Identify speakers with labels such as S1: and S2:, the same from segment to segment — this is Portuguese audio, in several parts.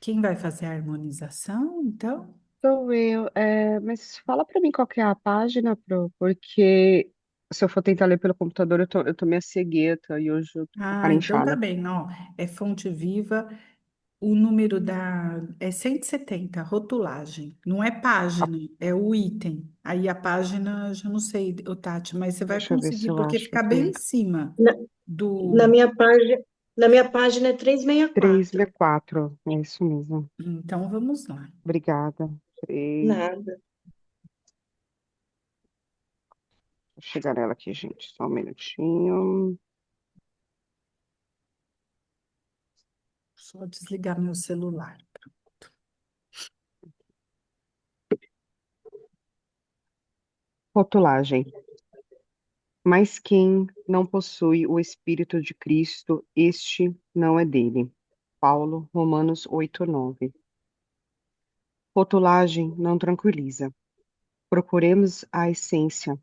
S1: Quem vai fazer a harmonização, então?
S2: Sou eu. Mas fala para mim qual que é a página, porque se eu for tentar ler pelo computador, eu tô meio cegueta e hoje eu tô com a
S1: Ah,
S2: cara
S1: então tá
S2: inchada.
S1: bem, ó. É fonte viva, o número é 170, rotulagem. Não é
S2: Ah,
S1: página, é o item. Aí a página, já não sei, ô Tati, mas você vai
S2: deixa eu ver se
S1: conseguir,
S2: eu
S1: porque
S2: acho
S1: fica bem em
S2: aqui.
S1: cima
S3: Na, na
S1: do.
S3: minha página, na minha página é 364.
S2: 364, é isso mesmo.
S1: Então vamos lá.
S2: Obrigada. Três.
S3: Nada.
S2: Vou chegar nela aqui, gente. Só um minutinho.
S1: Só desligar meu celular.
S2: Rotulagem. Mas quem não possui o Espírito de Cristo, este não é dele. Paulo, Romanos 8:9. Rotulagem não tranquiliza. Procuremos a essência.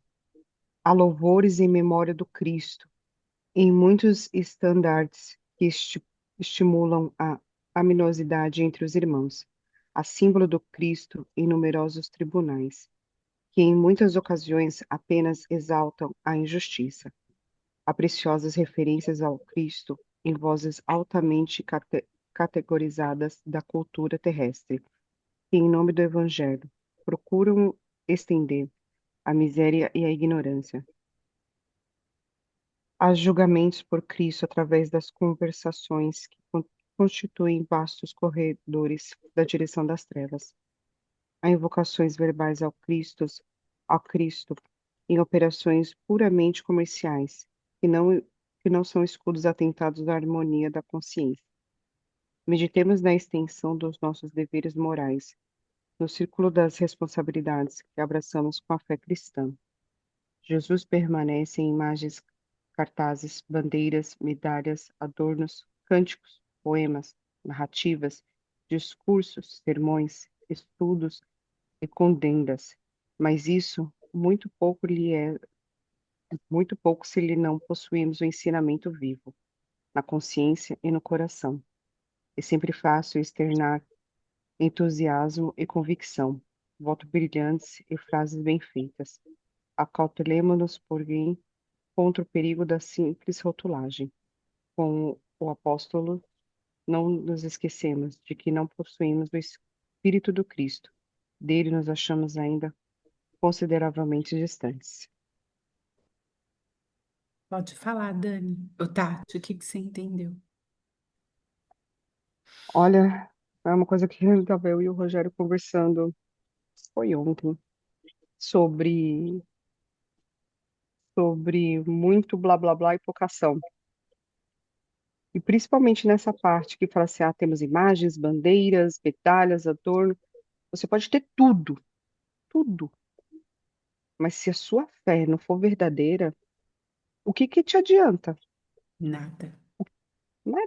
S2: Há louvores em memória do Cristo, em muitos estandartes que estimulam a aminosidade entre os irmãos, a símbolo do Cristo em numerosos tribunais, que em muitas ocasiões apenas exaltam a injustiça. Há preciosas referências ao Cristo em vozes altamente categorizadas da cultura terrestre, que, em nome do Evangelho, procuram estender a miséria e a ignorância. Há julgamentos por Cristo através das conversações que constituem vastos corredores da direção das trevas. Há invocações verbais ao Cristo, em operações puramente comerciais, que não são escudos atentados à harmonia da consciência. Meditemos na extensão dos nossos deveres morais, no círculo das responsabilidades que abraçamos com a fé cristã. Jesus permanece em imagens, cartazes, bandeiras, medalhas, adornos, cânticos, poemas, narrativas, discursos, sermões, estudos e condendas. Mas isso muito pouco se lhe não possuímos o ensinamento vivo, na consciência e no coração. É sempre fácil externar entusiasmo e convicção, votos brilhantes e frases bem feitas. Acautelemo-nos, porém, contra o perigo da simples rotulagem. Com o apóstolo, não nos esquecemos de que não possuímos o Espírito do Cristo. Dele nos achamos ainda consideravelmente distantes.
S1: Pode falar, Dani. Ô, Tati, o que que você entendeu?
S2: Olha, é uma coisa que estava eu e o Rogério conversando, foi ontem, sobre, sobre muito blá blá blá e pouca ação. E principalmente nessa parte que fala assim, temos imagens, bandeiras, medalhas, adorno. Você pode ter tudo, tudo. Mas se a sua fé não for verdadeira, o que que te adianta,
S1: Nada.
S2: né?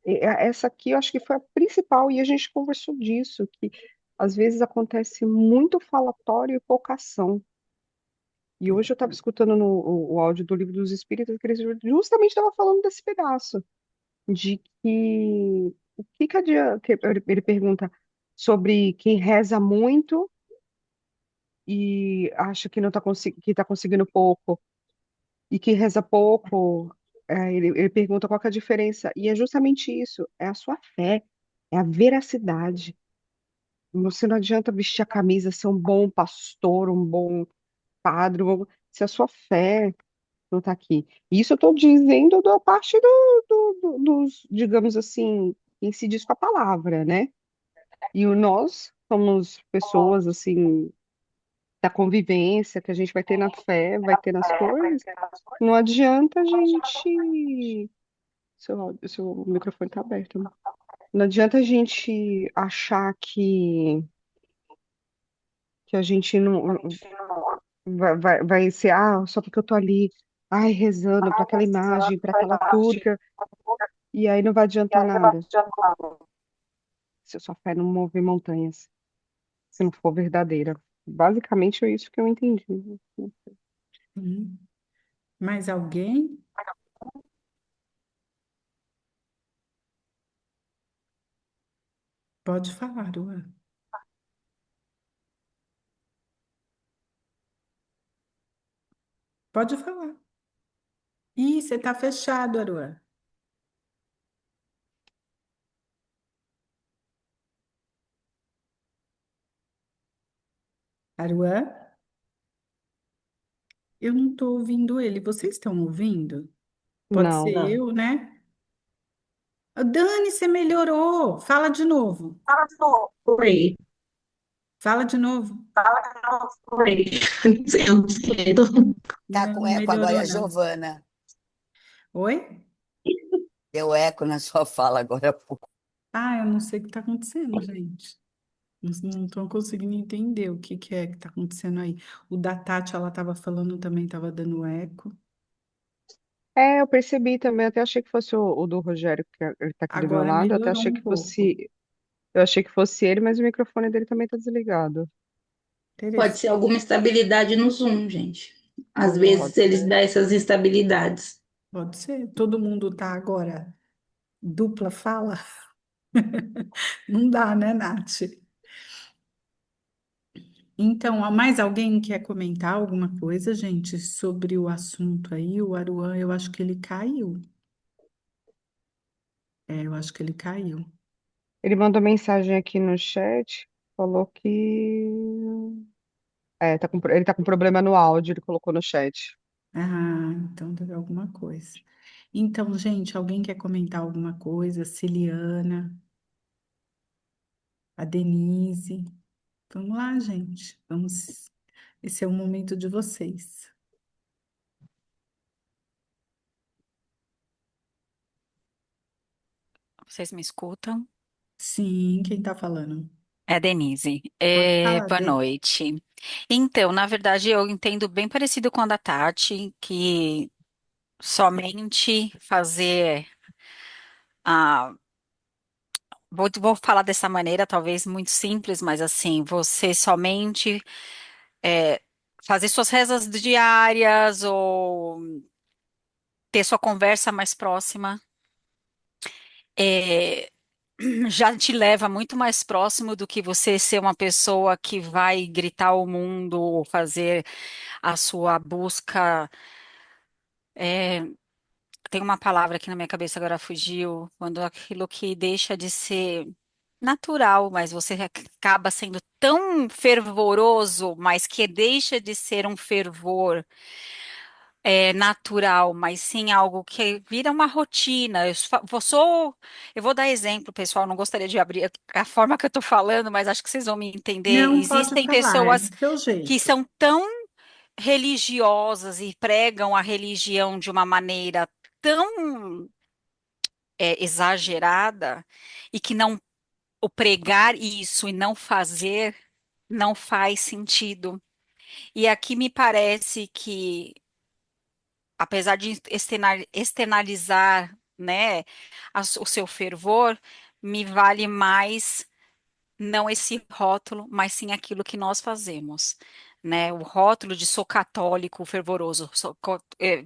S2: Essa aqui eu acho que foi a principal e a gente conversou disso, que às vezes acontece muito falatório e pouca ação. E hoje eu estava escutando o áudio do Livro dos Espíritos que ele justamente estava falando desse pedaço, de que o que que adianta, que ele pergunta sobre quem reza muito e acha que não tá que está conseguindo pouco, e quem reza pouco, ele pergunta qual que é a diferença. E é justamente isso, é a sua fé, é a veracidade. Você não adianta vestir a camisa, ser um bom pastor, um bom padre, se a sua fé não está aqui. Isso eu estou dizendo da parte dos, digamos assim, quem se diz com a palavra, né? E nós somos pessoas, assim, da convivência, que a gente vai ter na fé, vai ter nas coisas. Não adianta a gente. Seu microfone está aberto, né? Não adianta a gente achar que a gente não vai ser, só porque eu tô ali, ai, rezando para aquela imagem, para aquela tudo, e aí não vai adiantar nada. Se a sua fé não mover montanhas, se não for verdadeira. Basicamente é isso que eu entendi.
S1: Hum. Mais alguém? Pode falar, Aruan. Pode falar. Ih, você tá fechado, Aruan. Aruan, eu não tô ouvindo ele. Vocês estão ouvindo? Pode ser
S2: Não.
S3: Não.
S1: eu, né? Dani, você melhorou. Fala de novo.
S3: Fala de novo. Oi.
S1: Fala de novo.
S3: Fala de novo. Oi. Eu não sei.
S4: Tá
S1: Não
S4: com eco agora, é
S1: melhorou,
S4: a
S1: não.
S4: Giovana.
S1: Oi?
S4: Deu eco na sua fala agora há pouco.
S1: Ah, eu não sei o que está acontecendo, gente. Não estou conseguindo entender o que que é que está acontecendo aí. O da Tati, ela estava falando também, estava dando eco.
S2: É, eu percebi também, até achei que fosse o do Rogério, que ele tá aqui do meu
S1: Agora
S2: lado, eu até
S1: melhorou
S2: achei
S1: um
S2: que
S1: pouco.
S2: fosse, eu achei que fosse ele, mas o microfone dele também tá desligado.
S3: Pode
S1: Interessante.
S3: ser alguma instabilidade no Zoom, gente. Às
S1: Pode,
S3: vezes
S2: Pode
S3: eles
S2: ser.
S3: dão essas instabilidades.
S1: pode ser. Todo mundo está agora dupla fala? Não dá, né, Nath? Então, mais alguém quer comentar alguma coisa, gente, sobre o assunto aí? O Aruan, eu acho que ele caiu. É, eu acho que ele caiu.
S2: Ele mandou mensagem aqui no chat, falou que ele tá com problema no áudio, ele colocou no chat.
S1: Ah, então deve alguma coisa. Então, gente, alguém quer comentar alguma coisa? Ciliana, a Denise. Vamos lá, gente. Vamos. Esse é o momento de vocês.
S5: Vocês me escutam?
S1: Sim, quem está falando?
S5: É a Denise.
S1: Pode falar,
S5: Boa
S1: Dê.
S5: noite. Então, na verdade, eu entendo bem parecido com a da Tati, que somente fazer a. Vou falar dessa maneira, talvez muito simples, mas assim, você somente é, fazer suas rezas diárias ou ter sua conversa mais próxima. é, Já te leva muito mais próximo do que você ser uma pessoa que vai gritar ao mundo ou fazer a sua busca. é, Tem uma palavra aqui na minha cabeça agora fugiu, quando aquilo que deixa de ser natural, mas você acaba sendo tão fervoroso, mas que deixa de ser um fervor natural, mas sim algo que vira uma rotina. Eu vou dar exemplo, pessoal, não gostaria de abrir a forma que eu estou falando, mas acho que vocês vão me entender.
S1: Não pode
S5: Existem
S1: falar, é
S5: pessoas
S1: do seu
S5: que
S1: jeito.
S5: são tão religiosas e pregam a religião de uma maneira tão exagerada e que não o pregar isso e não fazer não faz sentido. E aqui me parece que apesar de externalizar, né, o seu fervor, me vale mais não esse rótulo, mas sim aquilo que nós fazemos, né? O rótulo de sou católico fervoroso,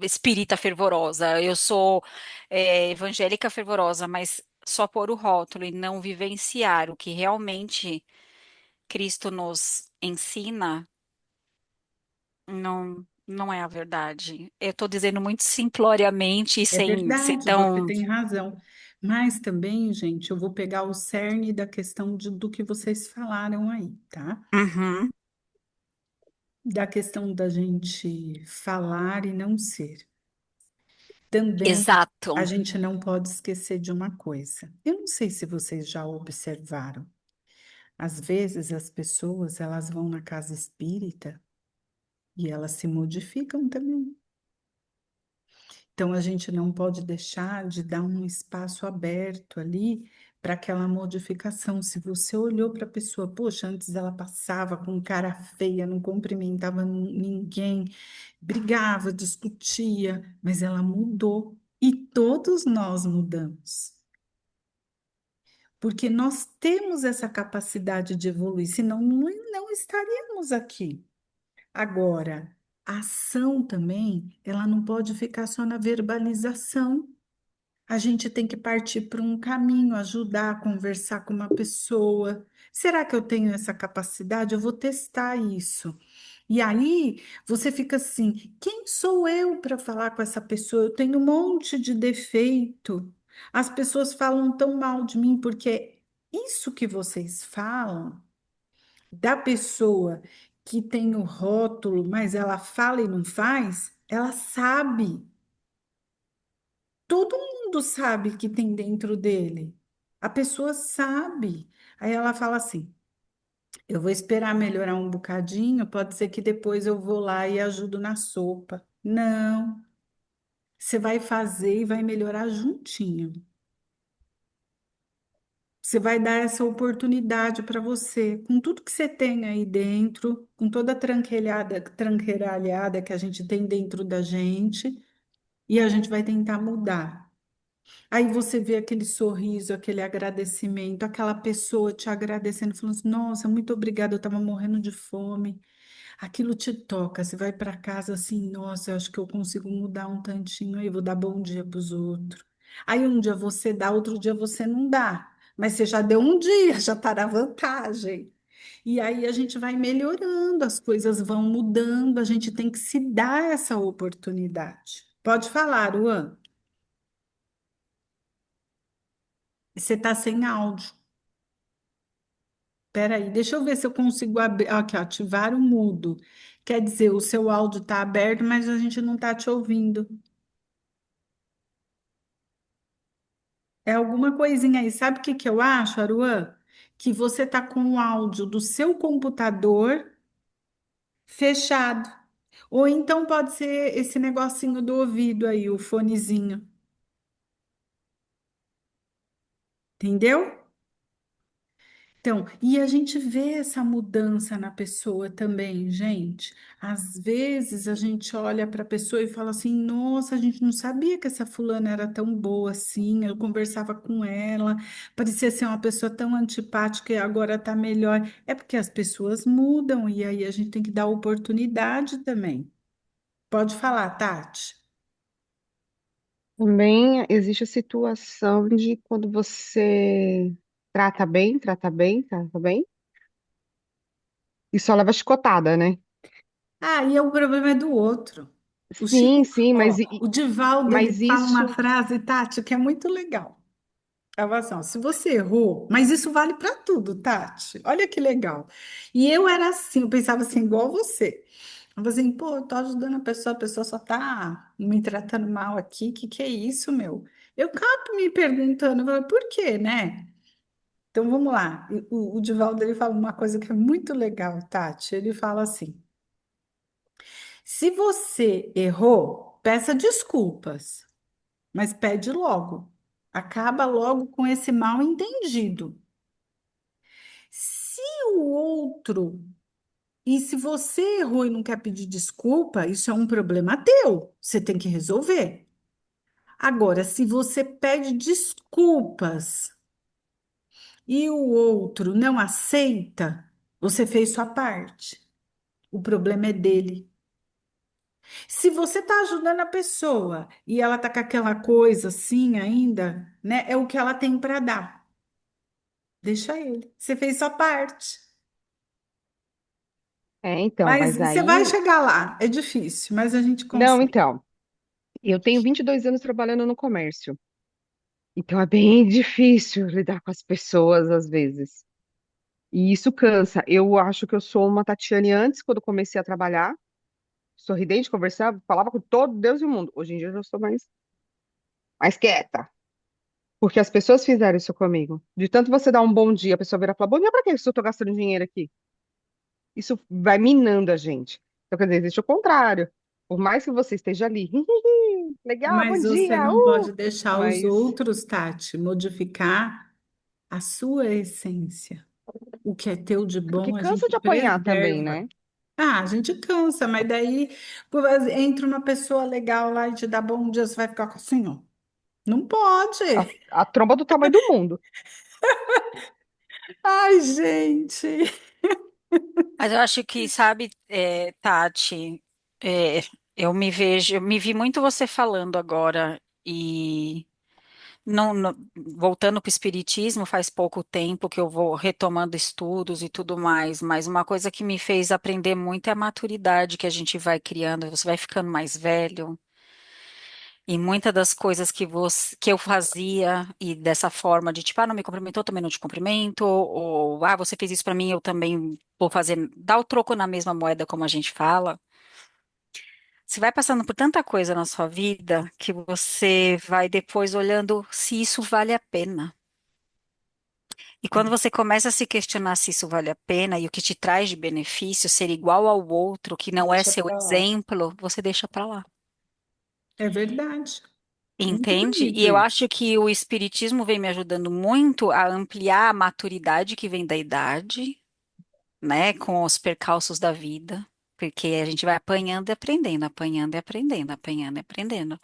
S5: espírita fervorosa, eu sou evangélica fervorosa, mas só pôr o rótulo e não vivenciar o que realmente Cristo nos ensina, não é a verdade. Eu estou dizendo muito simploriamente e
S1: É
S5: sem ser
S1: verdade, você
S5: tão.
S1: tem razão. Mas também, gente, eu vou pegar o cerne da questão do que vocês falaram aí, tá?
S5: Uhum,
S1: Da questão da gente falar e não ser. Também a
S5: exato.
S1: gente não pode esquecer de uma coisa. Eu não sei se vocês já observaram. Às vezes as pessoas elas vão na casa espírita e elas se modificam também. Então a gente não pode deixar de dar um espaço aberto ali para aquela modificação. Se você olhou para a pessoa, poxa, antes ela passava com cara feia, não cumprimentava ninguém, brigava, discutia, mas ela mudou. E todos nós mudamos. Porque nós temos essa capacidade de evoluir, senão não estaríamos aqui. Agora, a ação também, ela não pode ficar só na verbalização. a gente tem que partir para um caminho, ajudar, conversar com uma pessoa. Será que eu tenho essa capacidade? Eu vou testar isso. E aí você fica assim: quem sou eu para falar com essa pessoa? Eu tenho um monte de defeito. As pessoas falam tão mal de mim porque isso que vocês falam da pessoa que tem o rótulo, mas ela fala e não faz, ela sabe. Todo mundo sabe que tem dentro dele. A pessoa sabe. Aí ela fala assim: eu vou esperar melhorar um bocadinho, pode ser que depois eu vou lá e ajudo na sopa. Não, você vai fazer e vai melhorar juntinho. Você vai dar essa oportunidade para você, com tudo que você tem aí dentro, com toda a tranqueiralhada que a gente tem dentro da gente, e a gente vai tentar mudar. Aí você vê aquele sorriso, aquele agradecimento, aquela pessoa te agradecendo, falando assim: nossa, muito obrigada, eu estava morrendo de fome. Aquilo te toca, você vai para casa assim: nossa, eu acho que eu consigo mudar um tantinho aí, vou dar bom dia para os outros. Aí um dia você dá, outro dia você não dá. Mas você já deu um dia, já está na vantagem. E aí a gente vai melhorando, as coisas vão mudando, a gente tem que se dar essa oportunidade. Pode falar, Luan. Você está sem áudio. Peraí, deixa eu ver se eu consigo abrir. Aqui, ó, ativar o mudo. Quer dizer, o seu áudio está aberto, mas a gente não está te ouvindo. É alguma coisinha aí. Sabe o que que eu acho, Aruan? Que você está com o áudio do seu computador fechado. Ou então pode ser esse negocinho do ouvido aí, o fonezinho. Entendeu? Então, e a gente vê essa mudança na pessoa também, gente. Às vezes a gente olha para a pessoa e fala assim: nossa, a gente não sabia que essa fulana era tão boa assim. Eu conversava com ela, parecia ser uma pessoa tão antipática e agora está melhor. É porque as pessoas mudam e aí a gente tem que dar oportunidade também. Pode falar, Tati.
S2: Também existe a situação de quando você trata bem, e só leva chicotada, né?
S1: Ah, e o problema é do outro. O
S2: Sim,
S1: Chico,
S2: sim,
S1: ó, o Divaldo, ele
S2: mas
S1: fala uma
S2: isso
S1: frase, Tati, que é muito legal. Ela fala assim, ó, se você errou, mas isso vale para tudo, Tati. Olha que legal. E eu era assim, eu pensava assim, igual você. Eu falei assim, pô, eu tô ajudando a pessoa só tá me tratando mal aqui, que é isso, meu? Eu acabo me perguntando, eu falo, por quê, né? Então vamos lá. O Divaldo, ele fala uma coisa que é muito legal, Tati. Ele fala assim: se você errou, peça desculpas, mas pede logo. Acaba logo com esse mal entendido. Se o outro, e se você errou e não quer pedir desculpa, isso é um problema teu, você tem que resolver. Agora, se você pede desculpas e o outro não aceita, você fez sua parte. O problema é dele. Se você está ajudando a pessoa e ela está com aquela coisa assim ainda, né? É o que ela tem para dar. Deixa ele. Você fez sua parte.
S2: então,
S1: Mas
S2: mas
S1: você vai
S2: aí,
S1: chegar lá. É difícil, mas a gente
S2: não,
S1: consegue.
S2: então, eu tenho 22 anos trabalhando no comércio, então é bem difícil lidar com as pessoas às vezes. E isso cansa. Eu acho que eu sou uma Tatiane antes, quando comecei a trabalhar, sorridente, conversava, falava com todo Deus e o mundo. Hoje em dia eu já sou mais quieta. Porque as pessoas fizeram isso comigo. De tanto você dar um bom dia, a pessoa virar e falar, bom dia pra quê se eu tô gastando dinheiro aqui? Isso vai minando a gente. Então, quer dizer, existe o contrário. Por mais que você esteja ali, legal, bom
S1: Mas você
S2: dia,
S1: não pode deixar os
S2: mas
S1: outros, Tati, modificar a sua essência. O que é teu de
S2: porque
S1: bom, a
S2: cansa
S1: gente
S2: de apanhar também,
S1: preserva.
S2: né?
S1: Ah, a gente cansa, mas daí pô, entra uma pessoa legal lá e te dá bom dia, você vai ficar assim, ó. Não pode.
S2: A tromba do tamanho do mundo.
S1: Ai, gente.
S5: Mas eu acho que, sabe, Tati, é, eu me vi muito você falando agora, voltando para o espiritismo, faz pouco tempo que eu vou retomando estudos e tudo mais, mas uma coisa que me fez aprender muito é a maturidade que a gente vai criando, você vai ficando mais velho, e muitas das coisas que eu fazia, e dessa forma de tipo, ah, não me cumprimentou, também não te cumprimento, ou ah, você fez isso para mim, eu também vou fazer, dar o troco na mesma moeda, como a gente fala. Você vai passando por tanta coisa na sua vida que você vai depois olhando se isso vale a pena. E quando você começa a se questionar se isso vale a pena e o que te traz de benefício ser igual ao outro, que não é
S3: Deixa
S5: seu
S3: pra lá.
S5: exemplo, você deixa pra lá.
S1: É verdade. Muito
S5: Entende? E
S1: bonito
S5: eu
S1: isso.
S5: acho que o espiritismo vem me ajudando muito a ampliar a maturidade que vem da idade, né, com os percalços da vida, porque a gente vai apanhando e aprendendo, apanhando e aprendendo, apanhando e aprendendo.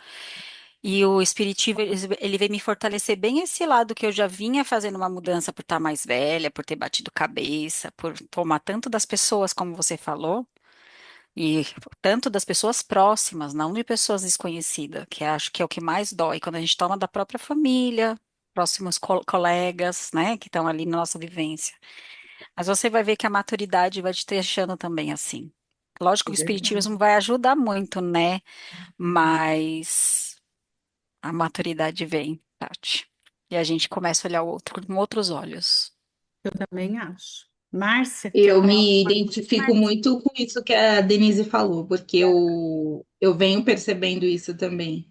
S5: E o espiritismo, ele veio me fortalecer bem esse lado que eu já vinha fazendo uma mudança por estar mais velha, por ter batido cabeça, por tomar tanto das pessoas, como você falou, e tanto das pessoas próximas, não de pessoas desconhecidas, que acho que é o que mais dói, quando a gente toma da própria família, próximos colegas, né, que estão ali na nossa vivência. Mas você vai ver que a maturidade vai te deixando também assim. Lógico
S1: É
S5: que o
S1: verdade.
S5: espiritismo vai ajudar muito, né? Mas a maturidade vem, Tati. E a gente começa a olhar o outro com outros olhos.
S1: Eu também acho. Márcia, quer
S6: Eu
S1: falar
S6: me
S1: alguma coisa,
S6: identifico
S1: Márcia?
S6: muito com isso que a Denise falou, porque eu venho percebendo isso também.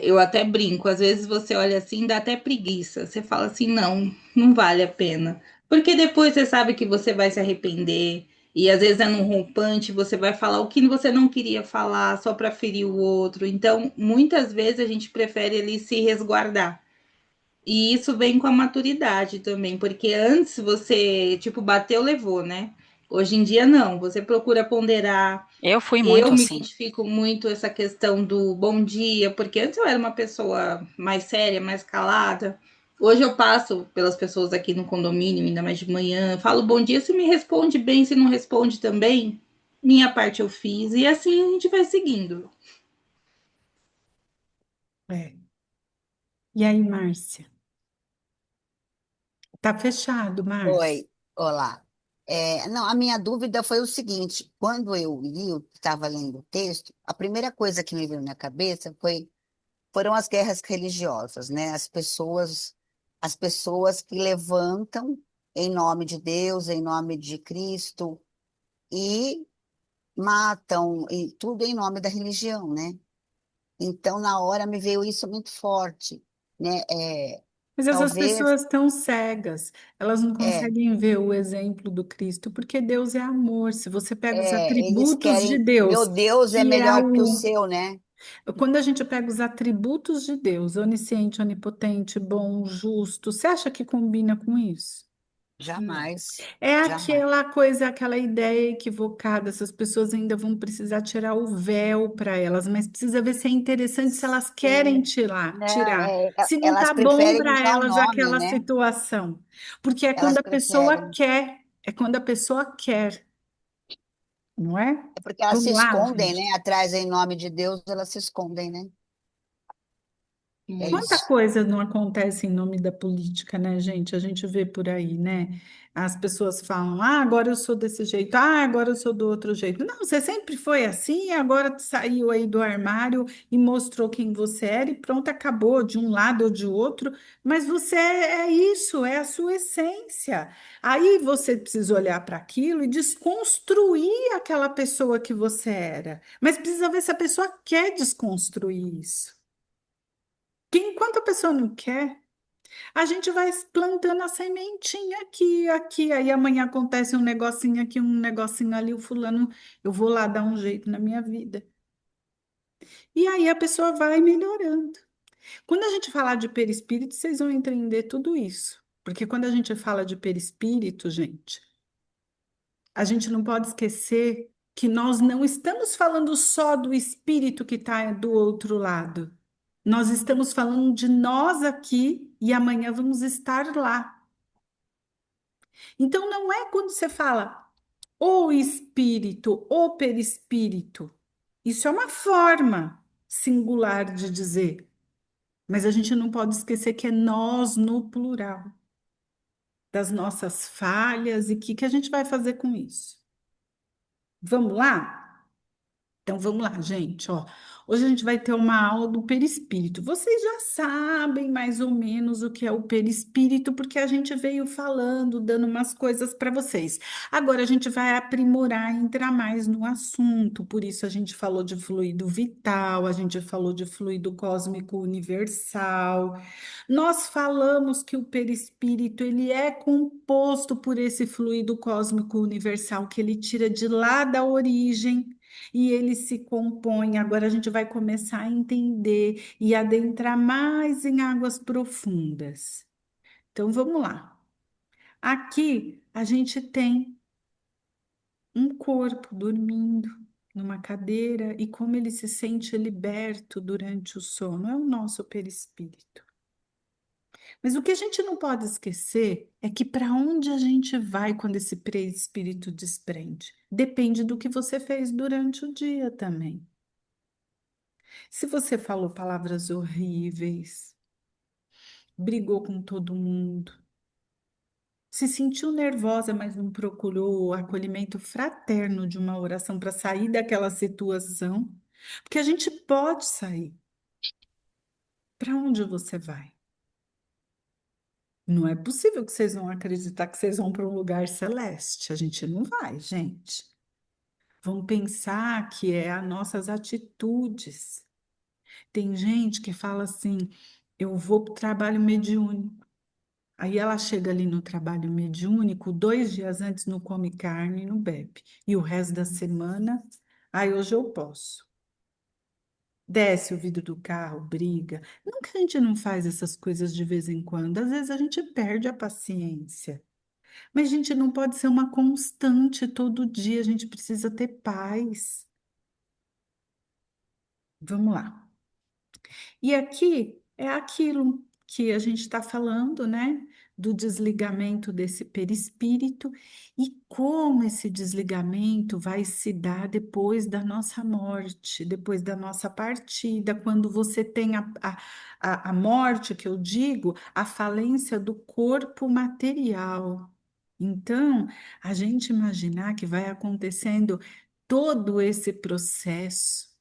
S6: Eu até brinco, às vezes você olha assim, dá até preguiça. Você fala assim, não, não vale a pena. Porque depois você sabe que você vai se arrepender, e às vezes é num rompante, você vai falar o que você não queria falar só para ferir o outro. Então, muitas vezes a gente prefere ali se resguardar. E isso vem com a maturidade também, porque antes você, tipo, bateu, levou, né? Hoje em dia não, você procura ponderar.
S5: Eu fui
S6: Eu
S5: muito
S6: me
S5: assim.
S6: identifico muito essa questão do bom dia, porque antes eu era uma pessoa mais séria, mais calada. Hoje eu passo pelas pessoas aqui no condomínio, ainda mais de manhã, falo bom dia, se me responde bem, se não responde também, minha parte eu fiz, e assim a gente vai seguindo.
S1: É. E aí, Márcia? Tá fechado, Márcia?
S4: Oi, olá. Não, a minha dúvida foi o seguinte: quando eu li, eu estava lendo o texto, a primeira coisa que me veio na cabeça foram as guerras religiosas, né? As pessoas que levantam em nome de Deus, em nome de Cristo e matam, e tudo em nome da religião, né? Então, na hora me veio isso muito forte, né?
S1: Mas essas
S4: Talvez,
S1: pessoas estão cegas, elas não
S4: é,
S1: conseguem ver o exemplo do Cristo, porque Deus é amor. Se você pega os
S4: eles
S1: atributos de
S4: querem, meu
S1: Deus,
S4: Deus é
S1: que é
S4: melhor que o
S1: o.
S4: seu, né?
S1: Quando a gente pega os atributos de Deus, onisciente, onipotente, bom, justo, você acha que combina com isso? Não.
S4: Jamais,
S1: É
S4: jamais.
S1: aquela coisa, aquela ideia equivocada. Essas pessoas ainda vão precisar tirar o véu para elas, mas precisa ver se é interessante, se elas querem
S4: Sim.
S1: tirar,
S4: Não,
S1: tirar. Se não
S4: elas
S1: tá bom
S4: preferem
S1: para
S4: usar o
S1: elas
S4: nome,
S1: aquela
S4: né?
S1: situação. Porque é quando
S4: Elas
S1: a pessoa
S4: preferem.
S1: quer, é quando a pessoa quer, não é?
S4: É porque elas se
S1: Vamos lá,
S4: escondem,
S1: gente.
S4: né? Atrás em nome de Deus, elas se escondem, né? É
S1: Quanta
S6: Muito.
S4: isso.
S1: coisa não acontece em nome da política, né, gente? A gente vê por aí, né? As pessoas falam, ah, agora eu sou desse jeito, ah, agora eu sou do outro jeito. Não, você sempre foi assim, e agora saiu aí do armário e mostrou quem você era e pronto, acabou, de um lado ou de outro. Mas você é isso, é a sua essência. Aí você precisa olhar para aquilo e desconstruir aquela pessoa que você era. Mas precisa ver se a pessoa quer desconstruir isso. Que enquanto a pessoa não quer, a gente vai plantando a sementinha aqui, aqui, aí amanhã acontece um negocinho aqui, um negocinho ali, o fulano, eu vou lá dar um jeito na minha vida. E aí a pessoa vai melhorando. Quando a gente falar de perispírito, vocês vão entender tudo isso. Porque quando a gente fala de perispírito, gente, a gente não pode esquecer que nós não estamos falando só do espírito que está do outro lado. Nós estamos falando de nós aqui e amanhã vamos estar lá. Então, não é quando você fala o espírito, o perispírito. Isso é uma forma singular de dizer. Mas a gente não pode esquecer que é nós no plural, das nossas falhas e que a gente vai fazer com isso. Vamos lá? Então vamos lá, gente, ó. Hoje a gente vai ter uma aula do perispírito. Vocês já sabem mais ou menos o que é o perispírito, porque a gente veio falando, dando umas coisas para vocês. Agora a gente vai aprimorar, entrar mais no assunto. Por isso a gente falou de fluido vital, a gente falou de fluido cósmico universal. Nós falamos que o perispírito ele é composto por esse fluido cósmico universal que ele tira de lá da origem e ele se compõe. Agora a gente vai começar a entender e adentrar mais em águas profundas. Então vamos lá. Aqui a gente tem um corpo dormindo numa cadeira e como ele se sente liberto durante o sono, é o nosso perispírito. Mas o que a gente não pode esquecer é que para onde a gente vai quando esse perispírito desprende? Depende do que você fez durante o dia também. Se você falou palavras horríveis, brigou com todo mundo, se sentiu nervosa, mas não procurou o acolhimento fraterno de uma oração para sair daquela situação, porque a gente pode sair. Para onde você vai? Não é possível que vocês vão acreditar que vocês vão para um lugar celeste. A gente não vai, gente. Vão pensar que é as nossas atitudes. Tem gente que fala assim: eu vou para o trabalho mediúnico. Aí ela chega ali no trabalho mediúnico, 2 dias antes não come carne e não bebe. E o resto da semana, aí hoje eu posso. Desce o vidro do carro, briga. Não que a gente não faz essas coisas de vez em quando, às vezes a gente perde a paciência. Mas a gente não pode ser uma constante todo dia, a gente precisa ter paz. Vamos lá. E aqui é aquilo que a gente está falando, né? Do desligamento desse perispírito e como esse desligamento vai se dar depois da nossa morte, depois da nossa partida, quando você tem a morte, que eu digo, a falência do corpo material. Então, a gente imaginar que vai acontecendo todo esse processo.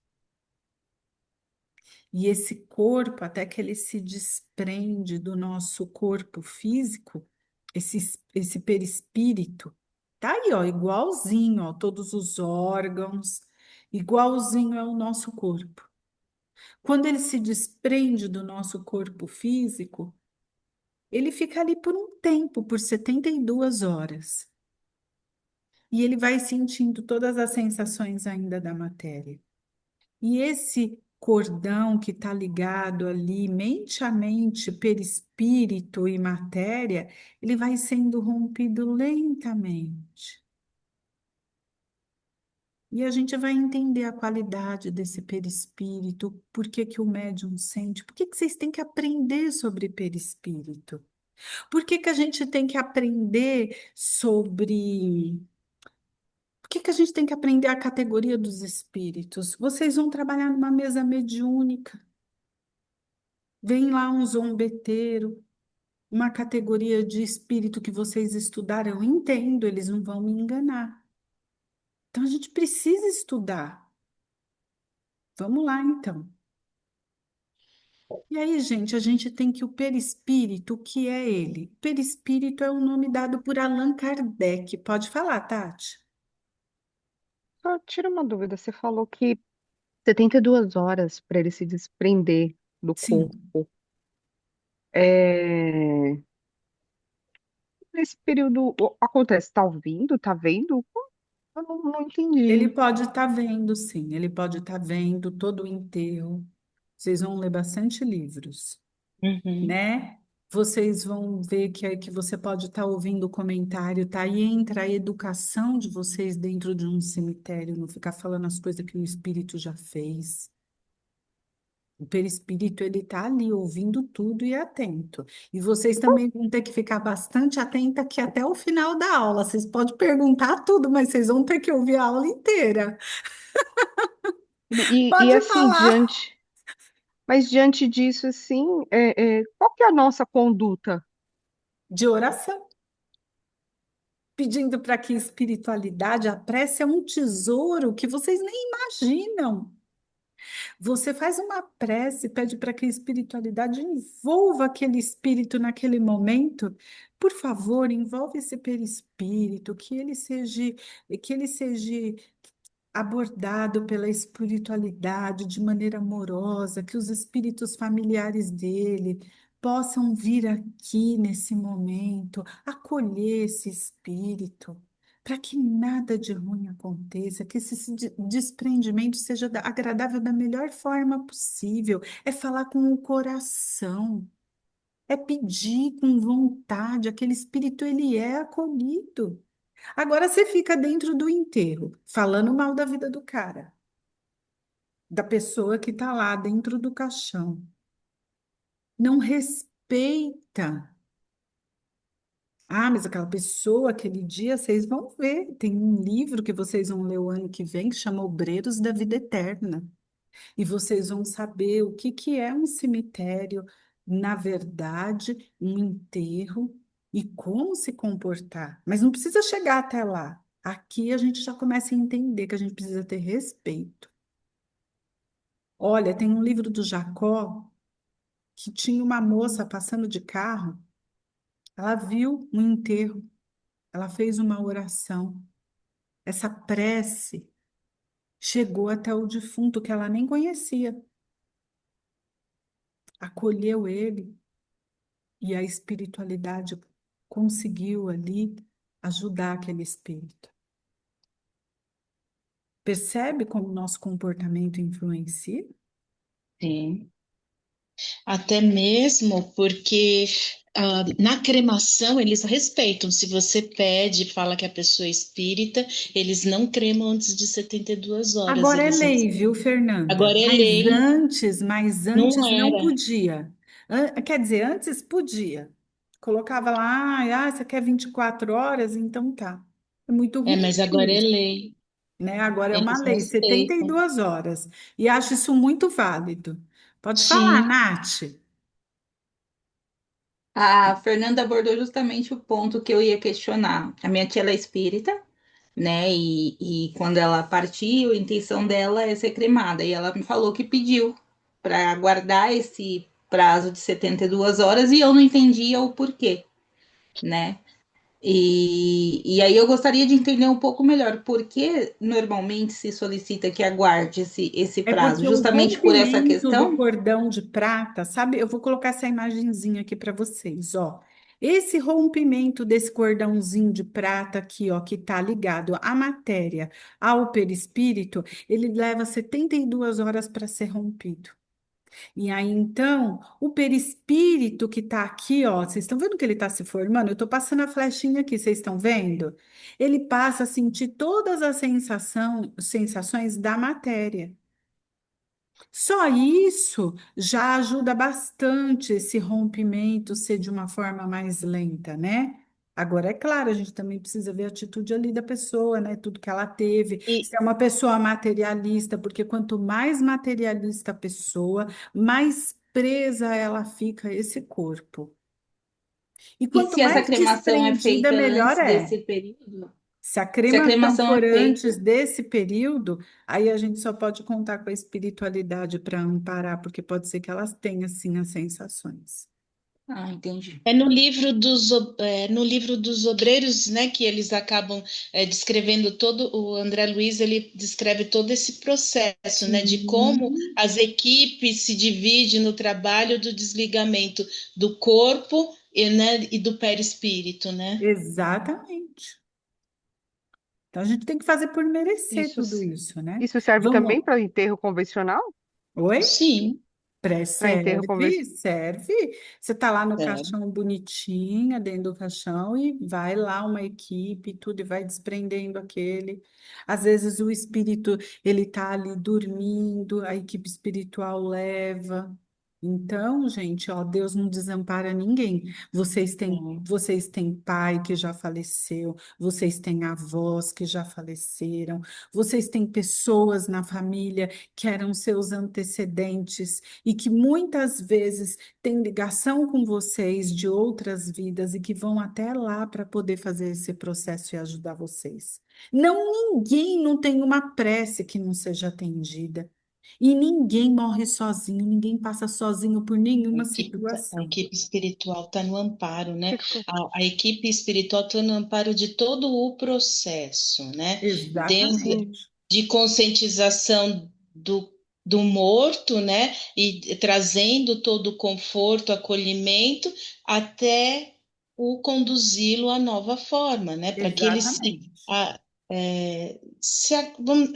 S1: E esse corpo, até que ele se desprende do nosso corpo físico, esse perispírito, tá aí, ó, igualzinho, ó, todos os órgãos, igualzinho é o nosso corpo. Quando ele se desprende do nosso corpo físico, ele fica ali por um tempo, por 72 horas. E ele vai sentindo todas as sensações ainda da matéria. E esse cordão que está ligado ali, mente a mente, perispírito e matéria, ele vai sendo rompido lentamente. E a gente vai entender a qualidade desse perispírito, por que que o médium sente, por que que vocês têm que aprender sobre perispírito? Por que que a gente tem que aprender sobre... Por que que a gente tem que aprender a categoria dos espíritos? Vocês vão trabalhar numa mesa mediúnica. Vem lá um zombeteiro, uma categoria de espírito que vocês estudaram, eu entendo, eles não vão me enganar. Então a gente precisa estudar. Vamos lá, então. E aí, gente, a gente tem que o perispírito, o que é ele? Perispírito é o nome dado por Allan Kardec. Pode falar, Tati?
S2: Só tira uma dúvida, você falou que 72 horas para ele se desprender do
S1: Sim.
S2: corpo. É... Nesse período acontece, tá ouvindo, tá vendo? Eu não
S1: Ele
S2: entendi.
S1: pode estar vendo, sim. Ele pode estar vendo todo o enterro. Vocês vão ler bastante livros.
S6: Uhum.
S1: Né? Vocês vão ver que você pode estar ouvindo o comentário, tá? Aí entra a educação de vocês dentro de um cemitério, não ficar falando as coisas que o espírito já fez. O perispírito, ele tá ali ouvindo tudo e atento. E vocês também vão ter que ficar bastante atenta aqui até o final da aula. Vocês podem perguntar tudo, mas vocês vão ter que ouvir a aula inteira.
S2: E
S1: Pode
S2: assim,
S1: falar.
S2: Mas diante disso, assim, qual que é a nossa conduta?
S1: De oração, pedindo para que espiritualidade, a prece é um tesouro que vocês nem imaginam. Você faz uma prece, pede para que a espiritualidade envolva aquele espírito naquele momento. Por favor, envolve esse perispírito, que ele seja abordado pela espiritualidade de maneira amorosa, que os espíritos familiares dele possam vir aqui nesse momento, acolher esse espírito, para que nada de ruim aconteça, que esse desprendimento seja agradável da melhor forma possível. É falar com o coração, é pedir com vontade, aquele espírito ele é acolhido. Agora você fica dentro do enterro, falando mal da vida do cara, da pessoa que está lá dentro do caixão. Não respeita. Ah, mas aquela pessoa, aquele dia, vocês vão ver. Tem um livro que vocês vão ler o ano que vem que chama Obreiros da Vida Eterna. E vocês vão saber o que que é um cemitério, na verdade, um enterro e como se comportar. Mas não precisa chegar até lá. Aqui a gente já começa a entender que a gente precisa ter respeito. Olha, tem um livro do Jacó que tinha uma moça passando de carro, ela viu um enterro, ela fez uma oração. Essa prece chegou até o defunto que ela nem conhecia, acolheu ele. E a espiritualidade conseguiu ali ajudar aquele espírito. Percebe como o nosso comportamento influencia?
S3: Sim. Até mesmo porque na cremação eles respeitam. Se você pede, fala que a pessoa é espírita, eles não cremam antes de 72 horas.
S1: Agora é
S3: Eles
S1: lei, viu,
S3: respeitam.
S1: Fernanda?
S3: Agora é
S1: Mas
S3: lei,
S1: antes, mas
S3: não
S1: antes não
S3: era.
S1: podia. Quer dizer, antes podia. Colocava lá, você quer 24 horas? Então tá. É muito
S3: É,
S1: ruim
S3: mas agora é
S1: isso,
S3: lei.
S1: né? Agora é uma
S3: Eles
S1: lei, setenta e
S3: respeitam.
S1: duas horas. E acho isso muito válido. Pode falar,
S3: Sim.
S1: Nath.
S6: A Fernanda abordou justamente o ponto que eu ia questionar. A minha tia ela é espírita, né? E quando ela partiu, a intenção dela é ser cremada. E ela me falou que pediu para aguardar esse prazo de 72 horas e eu não entendia o porquê, né? E aí eu gostaria de entender um pouco melhor por que normalmente se solicita que aguarde esse
S1: É
S6: prazo,
S1: porque o
S6: justamente por essa
S1: rompimento do
S6: questão?
S1: cordão de prata, sabe? Eu vou colocar essa imagenzinha aqui para vocês, ó. Esse rompimento desse cordãozinho de prata aqui, ó, que tá ligado à matéria, ao perispírito, ele leva 72 horas para ser rompido. E aí, então, o perispírito que está aqui, ó, vocês estão vendo que ele está se formando? Eu estou passando a flechinha aqui, vocês estão vendo? Ele passa a sentir todas as sensações da matéria. Só isso já ajuda bastante esse rompimento ser de uma forma mais lenta, né? Agora, é claro, a gente também precisa ver a atitude ali da pessoa, né? Tudo que ela teve.
S3: E,
S1: Se é uma pessoa materialista, porque quanto mais materialista a pessoa, mais presa ela fica a esse corpo. E
S6: E
S1: quanto
S6: se essa
S1: mais
S6: cremação é
S1: desprendida,
S6: feita
S1: melhor
S6: antes
S1: é.
S6: desse período?
S1: Se a
S6: Se a
S1: cremação
S6: cremação é
S1: for
S6: feita.
S1: antes desse período, aí a gente só pode contar com a espiritualidade para amparar, porque pode ser que elas tenham, sim, as sensações.
S6: Ah, entendi.
S3: é no livro dos obreiros, né, que eles acabam descrevendo todo, o André Luiz, ele descreve todo esse processo, né, de como
S1: Sim,
S3: as equipes se dividem no trabalho do desligamento do corpo e do perispírito, né?
S1: exatamente. Então a gente tem que fazer por merecer
S2: Isso,
S1: tudo isso, né?
S2: isso serve também
S1: Vamos.
S2: para enterro convencional?
S1: Oi?
S3: Sim,
S2: Para enterro
S1: Serve,
S2: convencional?
S1: serve. Você tá lá no
S3: é.
S1: caixão bonitinha, dentro do caixão, e vai lá uma equipe, e tudo, e vai desprendendo aquele. Às vezes o espírito, ele tá ali dormindo, a equipe espiritual leva. Então, gente, ó, Deus não desampara ninguém.
S3: Não.
S1: Vocês têm pai que já faleceu, vocês têm avós que já faleceram, vocês têm pessoas na família que eram seus antecedentes e que muitas vezes têm ligação com vocês de outras vidas e que vão até lá para poder fazer esse processo e ajudar vocês. Ninguém não tem uma prece que não seja atendida. E ninguém morre sozinho, ninguém passa sozinho por nenhuma
S3: A
S1: situação.
S3: equipe espiritual está no amparo, né?
S2: Fico-
S3: A equipe espiritual está no amparo de todo o processo, né? Desde
S1: Exatamente.
S3: de conscientização do morto, né? E trazendo todo o conforto, acolhimento, até o conduzi-lo à nova forma, né? Para que ele
S1: Exatamente.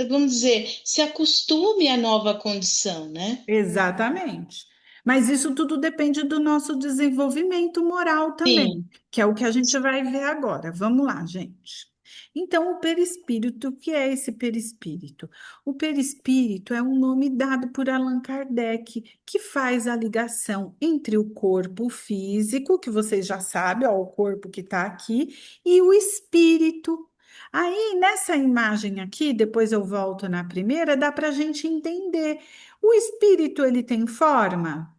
S3: vamos dizer, se acostume à nova condição, né?
S1: Exatamente. Mas isso tudo depende do nosso desenvolvimento moral também,
S3: Sim,
S1: que é o que a gente vai ver agora. Vamos lá, gente. Então, o perispírito, o que é esse perispírito? O perispírito é um nome dado por Allan Kardec, que faz a ligação entre o corpo físico, que vocês já sabem, ó, o corpo que está aqui, e o espírito. Aí, nessa imagem aqui, depois eu volto na primeira, dá para a gente entender. O espírito, ele tem forma?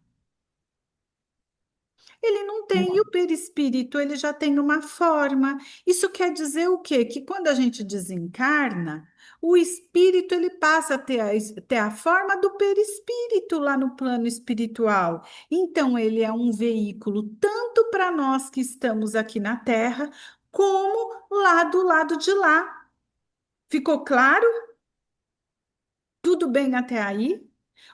S1: Ele não tem, e o
S3: não,
S1: perispírito, ele já tem uma forma. Isso quer dizer o quê? Que quando a gente desencarna, o espírito, ele passa a ter a forma do perispírito lá no plano espiritual. Então, ele é um veículo tanto para nós que estamos aqui na Terra, como lá do lado de lá. Ficou claro? Tudo bem até aí?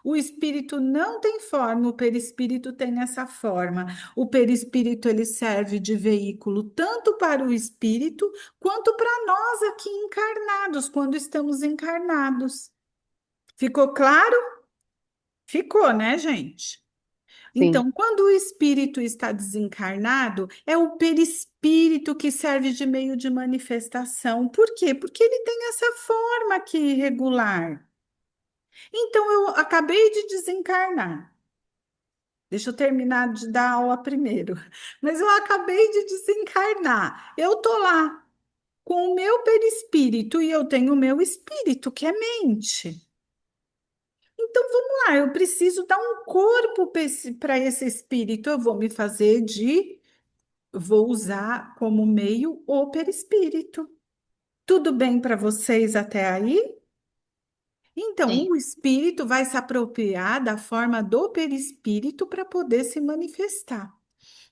S1: O espírito não tem forma, o perispírito tem essa forma. O perispírito ele serve de veículo tanto para o espírito quanto para nós aqui encarnados, quando estamos encarnados. Ficou claro? Ficou, né, gente?
S2: Sim,
S1: Então, quando o espírito está desencarnado, é o perispírito que serve de meio de manifestação. Por quê? Porque ele tem essa forma aqui irregular. Então, eu acabei de desencarnar. Deixa eu terminar de dar aula primeiro. Mas eu acabei de desencarnar. Eu tô lá com o meu perispírito e eu tenho o meu espírito, que é mente. Então, vamos lá, eu preciso dar um corpo para esse espírito. Eu vou me fazer de, vou usar como meio o perispírito. Tudo bem para vocês até aí? Então,
S3: sim,
S1: o espírito vai se apropriar da forma do perispírito para poder se manifestar.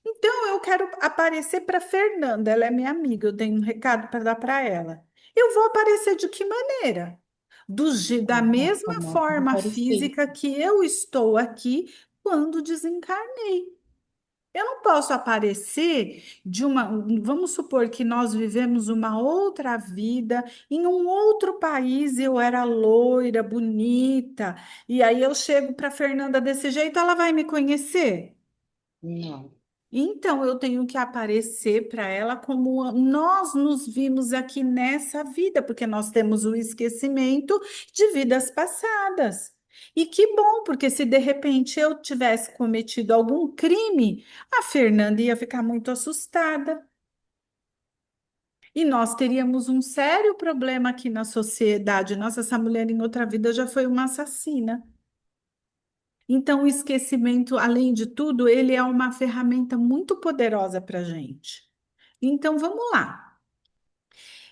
S1: Então, eu quero aparecer para Fernanda, ela é minha amiga, eu tenho um recado para dar para ela. Eu vou aparecer de que maneira? Da mesma
S3: como um
S1: forma
S3: perispírito.
S1: física que eu estou aqui quando desencarnei. Eu não posso aparecer de uma. Vamos supor que nós vivemos uma outra vida em um outro país, eu era loira, bonita, e aí eu chego para Fernanda desse jeito, ela vai me conhecer?
S3: Não,
S1: Então eu tenho que aparecer para ela como nós nos vimos aqui nessa vida, porque nós temos o esquecimento de vidas passadas. E que bom, porque se de repente eu tivesse cometido algum crime, a Fernanda ia ficar muito assustada. E nós teríamos um sério problema aqui na sociedade. Nossa, essa mulher em outra vida já foi uma assassina. Então, o esquecimento, além de tudo, ele é uma ferramenta muito poderosa para a gente. Então, vamos lá.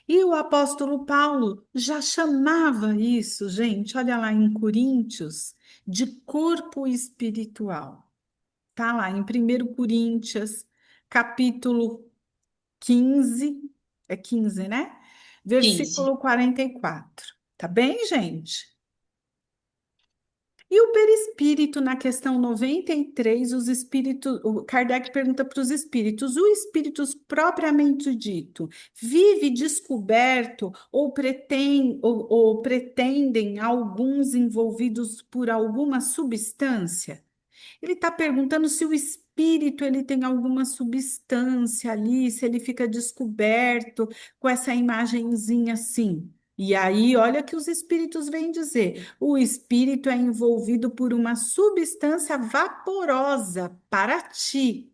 S1: E o apóstolo Paulo já chamava isso, gente, olha lá em Coríntios, de corpo espiritual. Tá lá em 1 Coríntios, capítulo 15, é 15, né?
S3: 15.
S1: Versículo 44. Tá bem, gente? E o perispírito, na questão 93, os espíritos, o Kardec pergunta para os espíritos: o espírito propriamente dito vive descoberto ou pretendem alguns envolvidos por alguma substância? Ele está perguntando se o espírito ele tem alguma substância ali, se ele fica descoberto com essa imagenzinha assim. E aí, olha que os espíritos vêm dizer: o espírito é envolvido por uma substância vaporosa para ti.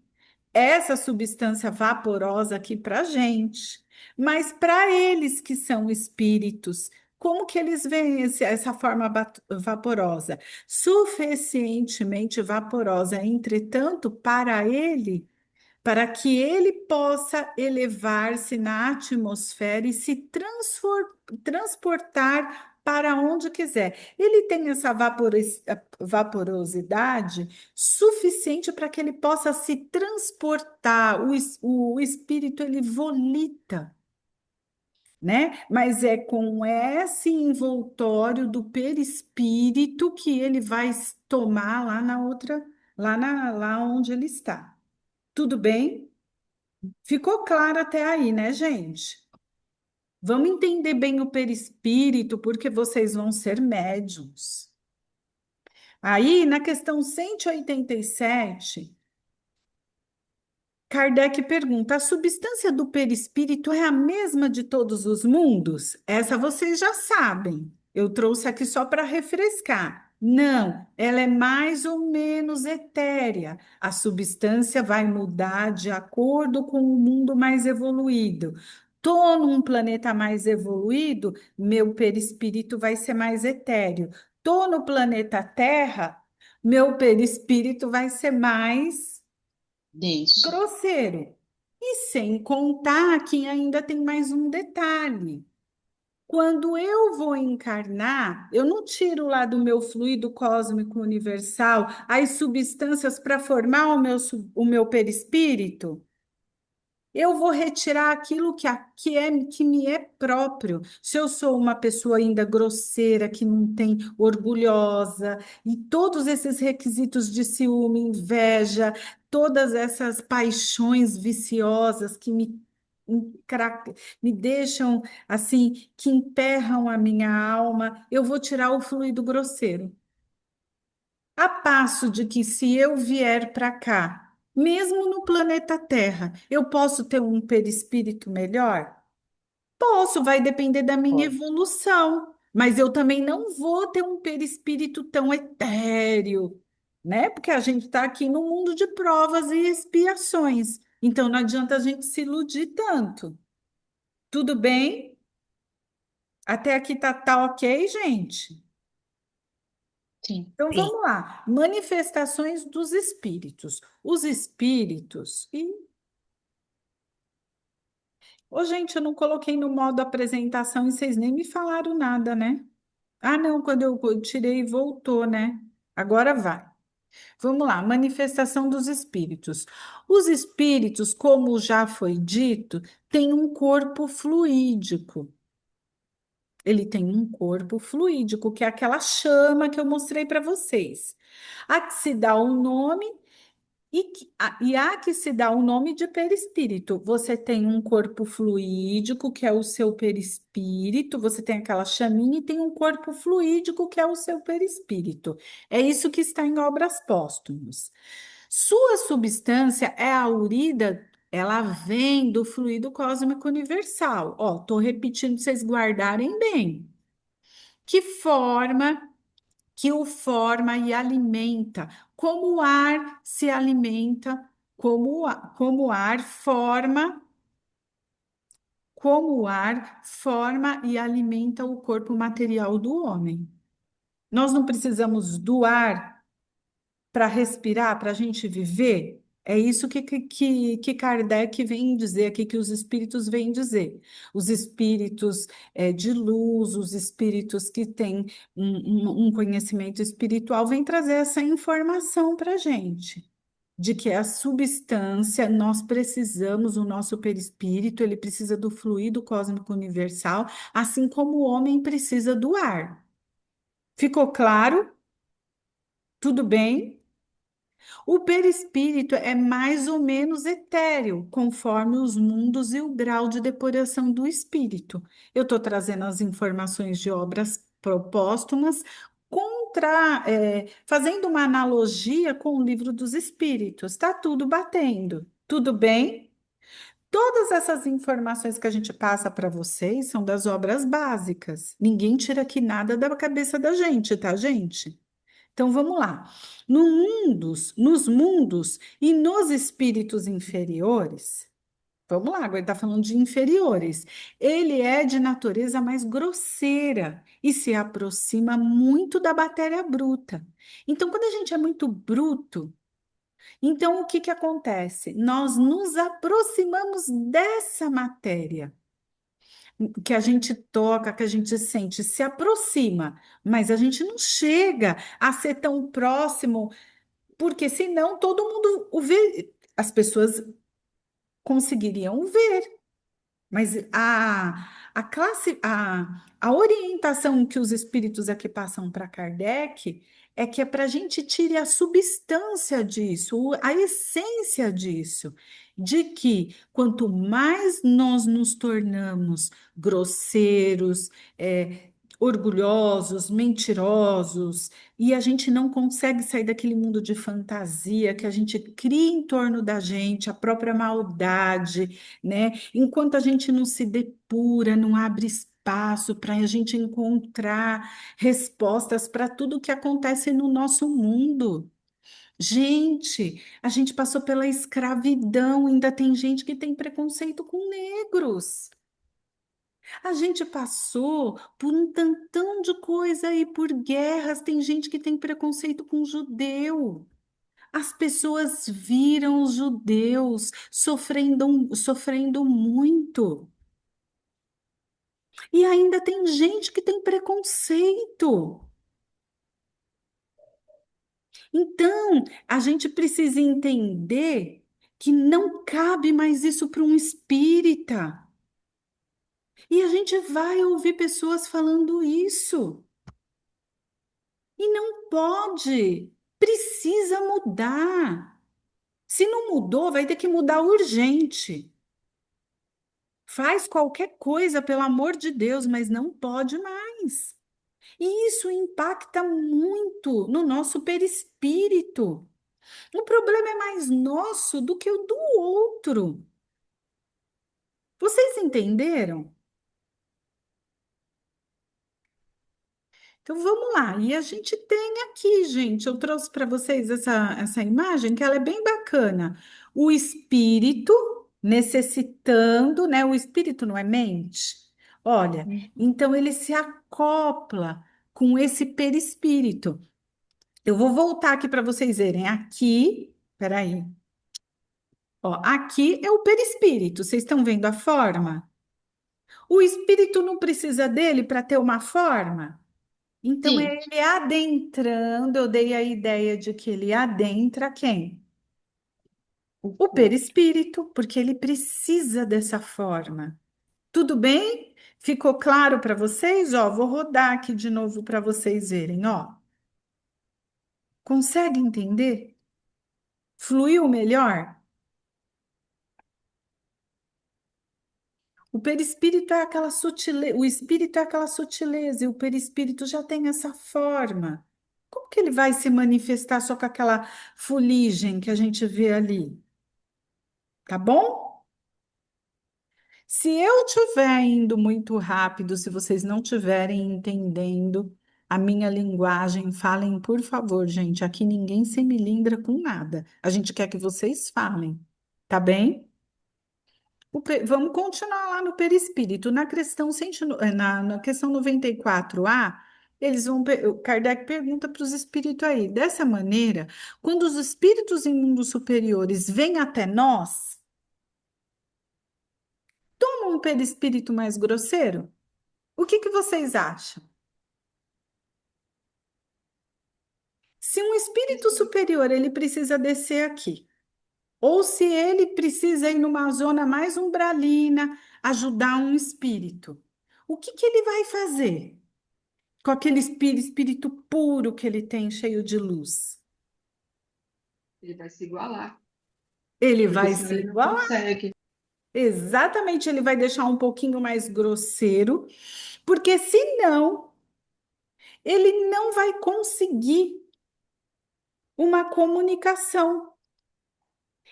S1: Essa substância vaporosa aqui para a gente, mas para eles que são espíritos, como que eles veem essa forma vaporosa? Suficientemente vaporosa, entretanto, para que ele possa elevar-se na atmosfera e se transportar para onde quiser. Ele tem essa vaporosidade suficiente para que ele possa se transportar. O espírito ele volita, né? Mas é com esse envoltório do perispírito que ele vai tomar lá na outra, lá onde ele está. Tudo bem? Ficou claro até aí, né, gente? Vamos entender bem o perispírito, porque vocês vão ser médiums. Aí, na questão 187, Kardec pergunta: a substância do perispírito é a mesma de todos os mundos? Essa vocês já sabem. Eu trouxe aqui só para refrescar. Não, ela é mais ou menos etérea. A substância vai mudar de acordo com o mundo mais evoluído. Estou num planeta mais evoluído, meu perispírito vai ser mais etéreo. Estou no planeta Terra, meu perispírito vai ser mais
S3: Isso.
S1: grosseiro. E sem contar que ainda tem mais um detalhe. Quando eu vou encarnar, eu não tiro lá do meu fluido cósmico universal as substâncias para formar o meu perispírito. Eu vou retirar aquilo que me é próprio. Se eu sou uma pessoa ainda grosseira, que não tem orgulhosa, e todos esses requisitos de ciúme, inveja, todas essas paixões viciosas que me deixam assim, que emperram a minha alma, eu vou tirar o fluido grosseiro. A passo de que se eu vier para cá, mesmo no planeta Terra, eu posso ter um perispírito melhor? Posso, vai depender da minha
S2: Pode.
S1: evolução, mas eu também não vou ter um perispírito tão etéreo, né? Porque a gente está aqui no mundo de provas e expiações, então não adianta a gente se iludir tanto. Tudo bem? Até aqui tá ok, gente?
S3: Sim.
S1: Então
S5: Sim.
S1: vamos lá. Manifestações dos espíritos. Os espíritos. Ô, gente, eu não coloquei no modo apresentação e vocês nem me falaram nada, né? Ah, não, quando eu tirei, voltou, né? Agora vai. Vamos lá. Manifestação dos espíritos. Os espíritos, como já foi dito, têm um corpo fluídico. Ele tem um corpo fluídico, que é aquela chama que eu mostrei para vocês. A que se dá o nome e há que se dá o nome de perispírito. Você tem um corpo fluídico, que é o seu perispírito, você tem aquela chaminha e tem um corpo fluídico, que é o seu perispírito. É isso que está em Obras Póstumas. Sua substância é aurida, ela vem do fluido cósmico universal. Ó, tô repetindo para vocês guardarem bem. Que forma que o forma e alimenta, como o ar se alimenta, como o ar forma, como o ar forma e alimenta o corpo material do homem. Nós não precisamos do ar para respirar, para a gente viver? É isso que Kardec vem dizer aqui, que os espíritos vêm dizer. Os espíritos de luz, os espíritos que têm um conhecimento espiritual, vêm trazer essa informação para a gente. De que a substância, nós precisamos, o nosso perispírito, ele precisa do fluido cósmico universal, assim como o homem precisa do ar. Ficou claro? Tudo bem? O perispírito é mais ou menos etéreo, conforme os mundos e o grau de depuração do espírito. Eu estou trazendo as informações de obras propóstumas, fazendo uma analogia com o livro dos espíritos. Está tudo batendo. Tudo bem? Todas essas informações que a gente passa para vocês são das obras básicas. Ninguém tira aqui nada da cabeça da gente, tá, gente? Então vamos lá. Nos mundos e nos espíritos inferiores, vamos lá, agora ele está falando de inferiores. Ele é de natureza mais grosseira e se aproxima muito da matéria bruta. Então, quando a gente é muito bruto, então o que que acontece? Nós nos aproximamos dessa matéria que a gente toca, que a gente sente, se aproxima, mas a gente não chega a ser tão próximo, porque senão todo mundo o vê, as pessoas conseguiriam ver. Mas a orientação que os espíritos aqui passam para Kardec é que é para a gente tirar a substância disso, a essência disso, de que quanto mais nós nos tornamos grosseiros, orgulhosos, mentirosos, e a gente não consegue sair daquele mundo de fantasia que a gente cria em torno da gente, a própria maldade, né? Enquanto a gente não se depura, não abre espaço para a gente encontrar respostas para tudo que acontece no nosso mundo. Gente, a gente passou pela escravidão, ainda tem gente que tem preconceito com negros. A gente passou por um tantão de coisa aí, por guerras, tem gente que tem preconceito com judeu. As pessoas viram os judeus sofrendo muito. E ainda tem gente que tem preconceito. Então, a gente precisa entender que não cabe mais isso para um espírita. E a gente vai ouvir pessoas falando isso. E não pode. Precisa mudar. Se não mudou, vai ter que mudar urgente. Faz qualquer coisa, pelo amor de Deus, mas não pode mais. E isso impacta muito no nosso perispírito. O problema é mais nosso do que o do outro. Vocês entenderam? Então vamos lá. E a gente tem aqui, gente, eu trouxe para vocês essa imagem que ela é bem bacana. O espírito necessitando, né? O espírito não é mente. Olha, então ele se acopla com esse perispírito. Eu vou voltar aqui para vocês verem. Aqui, peraí. Ó, aqui é o perispírito. Vocês estão vendo a forma? O espírito não precisa dele para ter uma forma? Então,
S3: Sim,
S1: é ele adentrando, eu dei a ideia de que ele adentra quem?
S2: O
S1: O
S2: corpo.
S1: perispírito, porque ele precisa dessa forma. Tudo bem? Ficou claro para vocês? Ó, vou rodar aqui de novo para vocês verem, ó. Consegue entender? Fluiu melhor? O perispírito é aquela sutileza, o espírito é aquela sutileza e o perispírito já tem essa forma. Como que ele vai se manifestar só com aquela fuligem que a gente vê ali? Tá bom? Se eu estiver indo muito rápido, se vocês não estiverem entendendo a minha linguagem, falem, por favor, gente. Aqui ninguém se melindra com nada. A gente quer que vocês falem, tá bem? Vamos continuar lá no perispírito. Na questão, na questão 94A, o Kardec pergunta para os espíritos aí, dessa maneira, quando os espíritos em mundos superiores vêm até nós, toma um perispírito mais grosseiro? O que que vocês acham? Se um espírito superior ele precisa descer aqui, ou se ele precisa ir numa zona mais umbralina, ajudar um espírito, o que que ele vai fazer com aquele espírito puro que ele tem, cheio de luz?
S2: Ele vai se igualar,
S1: Ele
S2: porque
S1: vai
S2: senão
S1: se
S2: ele não
S1: igualar.
S2: consegue.
S1: Exatamente, ele vai deixar um pouquinho mais grosseiro, porque senão ele não vai conseguir uma comunicação.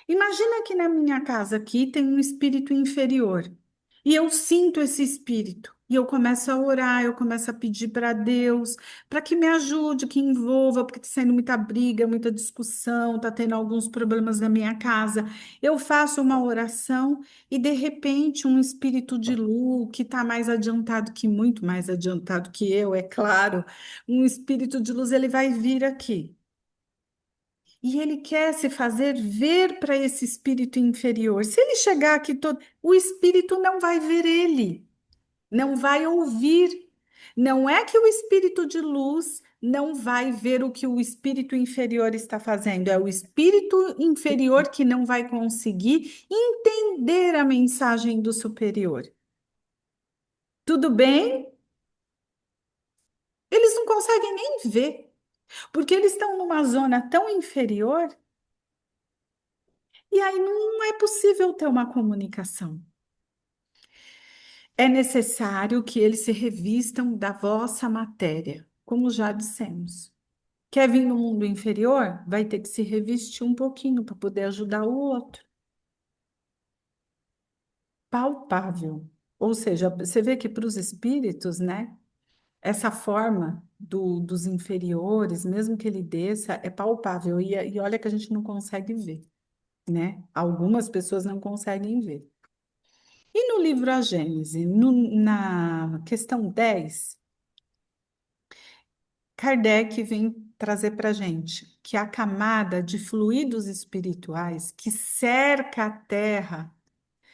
S1: Imagina que na minha casa aqui tem um espírito inferior e eu sinto esse espírito e eu começo a orar, eu começo a pedir para Deus para que me ajude, que envolva, porque está sendo muita briga, muita discussão, está tendo alguns problemas na minha casa. Eu faço uma oração e de repente um espírito de luz que está mais adiantado que muito mais adiantado que eu, é claro, um espírito de luz ele vai vir aqui. E ele quer se fazer ver para esse espírito inferior. Se ele chegar aqui todo, o espírito não vai ver ele, não vai ouvir. Não é que o espírito de luz não vai ver o que o espírito inferior está fazendo, é o espírito inferior que não vai conseguir entender a mensagem do superior. Tudo bem? Eles não conseguem nem ver, porque eles estão numa zona tão inferior. E aí não é possível ter uma comunicação. É necessário que eles se revistam da vossa matéria, como já dissemos. Quer vir no mundo inferior? Vai ter que se revestir um pouquinho para poder ajudar o outro. Palpável. Ou seja, você vê que para os espíritos, né? Essa forma dos inferiores, mesmo que ele desça, é palpável. E olha que a gente não consegue ver, né? Algumas pessoas não conseguem ver. E no livro A Gênese, na questão 10, Kardec vem trazer para a gente que a camada de fluidos espirituais que cerca a Terra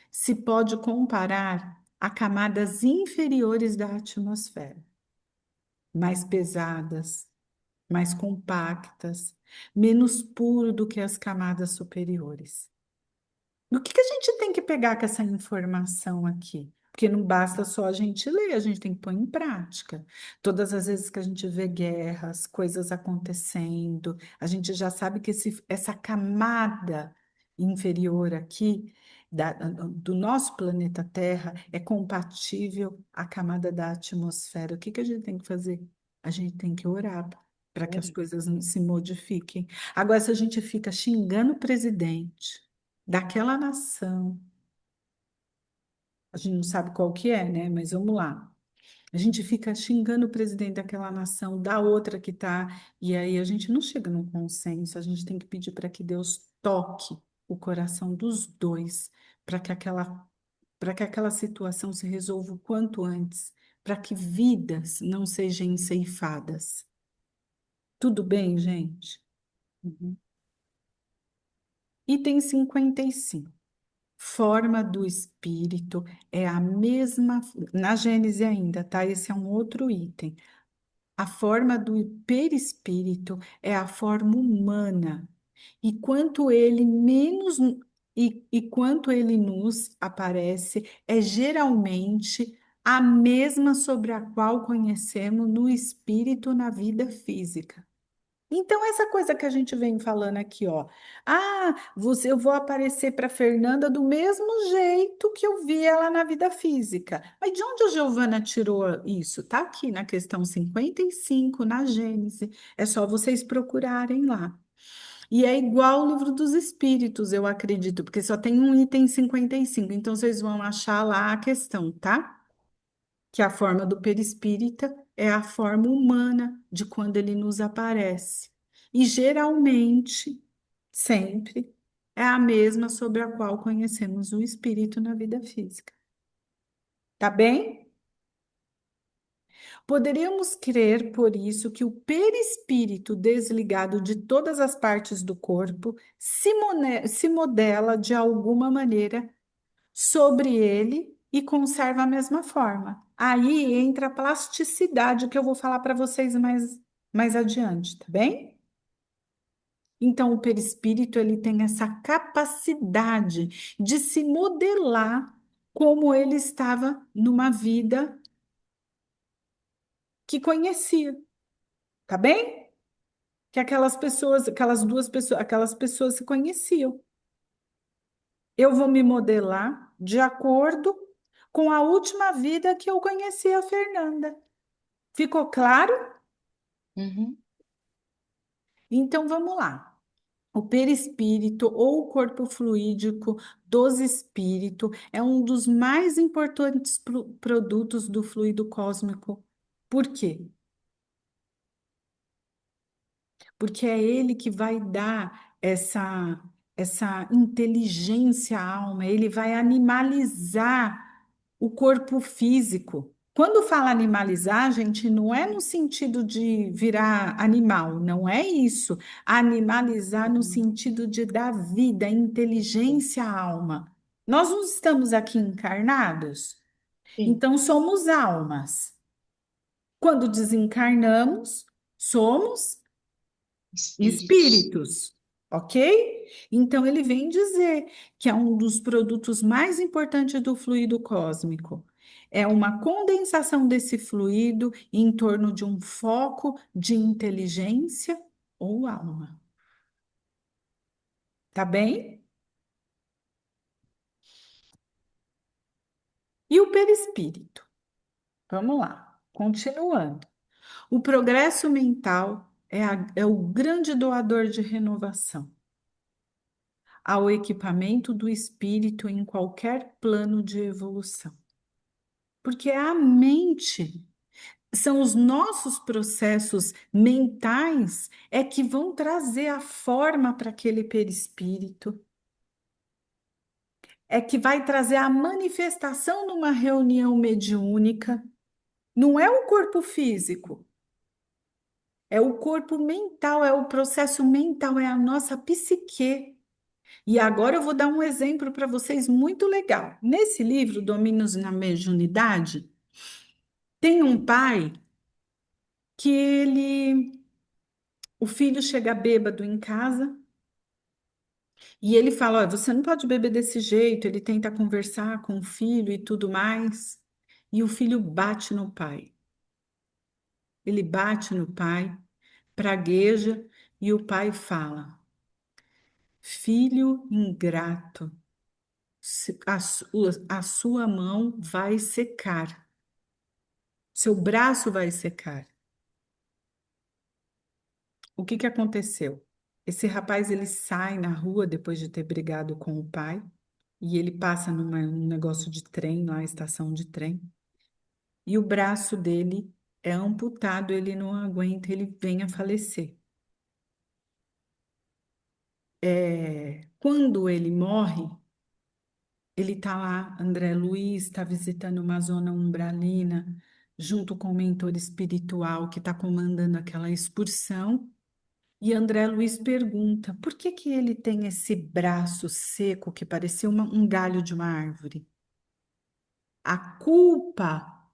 S1: se pode comparar a camadas inferiores da atmosfera, mais pesadas, mais compactas, menos puro do que as camadas superiores. O que que a gente tem que pegar com essa informação aqui? Porque não basta só a gente ler, a gente tem que pôr em prática. Todas as vezes que a gente vê guerras, coisas acontecendo, a gente já sabe que essa camada inferior aqui do nosso planeta Terra é compatível à camada da atmosfera. O que que a gente tem que fazer? A gente tem que orar para que as coisas não se modifiquem. Agora, se a gente fica xingando o presidente, daquela nação, a gente não sabe qual que é, né? Mas vamos lá. A gente fica xingando o presidente daquela nação, da outra que tá, e aí a gente não chega num consenso. A gente tem que pedir para que Deus toque o coração dos dois, para que aquela situação se resolva o quanto antes, para que vidas não sejam ceifadas. Tudo bem, gente?
S3: Uhum.
S1: Item 55. Forma do espírito é a mesma, na Gênese ainda, tá? Esse é um outro item. A forma do perispírito é a forma humana. E quanto ele menos e quanto ele nos aparece, é geralmente a mesma sobre a qual conhecemos no espírito na vida física. Então, essa coisa que a gente vem falando aqui, ó. Ah, eu vou aparecer para Fernanda do mesmo jeito que eu vi ela na vida física. Mas de onde a Giovana tirou isso? Tá aqui na questão 55 na Gênese. É só vocês procurarem lá. E é igual o livro dos Espíritos, eu acredito, porque só tem um item 55. Então, vocês vão achar lá a questão, tá? Que a forma do perispírita é a forma humana de quando ele nos aparece. E geralmente, sempre, é a mesma sobre a qual conhecemos o espírito na vida física. Tá bem? Poderíamos crer, por isso, que o perispírito desligado de todas as partes do corpo se modela de alguma maneira sobre ele e conserva a mesma forma. Aí entra a plasticidade que eu vou falar para vocês mais adiante, tá bem? Então, o perispírito ele tem essa capacidade de se modelar como ele estava numa vida que conhecia, tá bem? Que aquelas pessoas, aquelas pessoas se conheciam. Eu vou me modelar de acordo com a última vida que eu conheci a Fernanda. Ficou claro?
S3: Uhum.
S1: Então vamos lá. O perispírito ou o corpo fluídico dos espíritos é um dos mais importantes produtos do fluido cósmico. Por quê? Porque é ele que vai dar essa inteligência à alma, ele vai animalizar o corpo físico. Quando fala animalizar, gente, não é no sentido de virar animal, não é isso. Animalizar no sentido de dar vida, inteligência à alma. Nós não estamos aqui encarnados,
S3: Sim,
S1: então somos almas. Quando desencarnamos, somos
S3: espíritos.
S1: espíritos, ok? Então ele vem dizer que é um dos produtos mais importantes do fluido cósmico. É uma condensação desse fluido em torno de um foco de inteligência ou alma. Tá bem? E o perispírito? Vamos lá, continuando. O progresso mental é o grande doador de renovação ao equipamento do espírito em qualquer plano de evolução. Porque a mente são os nossos processos mentais é que vão trazer a forma para aquele perispírito, é que vai trazer a manifestação numa reunião mediúnica. Não é o corpo físico, é o corpo mental, é o processo mental, é a nossa psique. E agora eu vou dar um exemplo para vocês muito legal. Nesse livro, Domínios na Mediunidade, tem um pai que o filho chega bêbado em casa e ele fala: "Olha, você não pode beber desse jeito." Ele tenta conversar com o filho e tudo mais. E o filho bate no pai. Ele bate no pai, pragueja e o pai fala: "Filho ingrato, a sua mão vai secar, seu braço vai secar." O que que aconteceu? Esse rapaz ele sai na rua depois de ter brigado com o pai e ele passa num negócio de trem, lá, estação de trem, e o braço dele é amputado, ele não aguenta, ele vem a falecer. Quando ele morre, ele tá lá, André Luiz está visitando uma zona umbralina, junto com o mentor espiritual que está comandando aquela excursão. E André Luiz pergunta: por que que ele tem esse braço seco que parecia um galho de uma árvore? A culpa,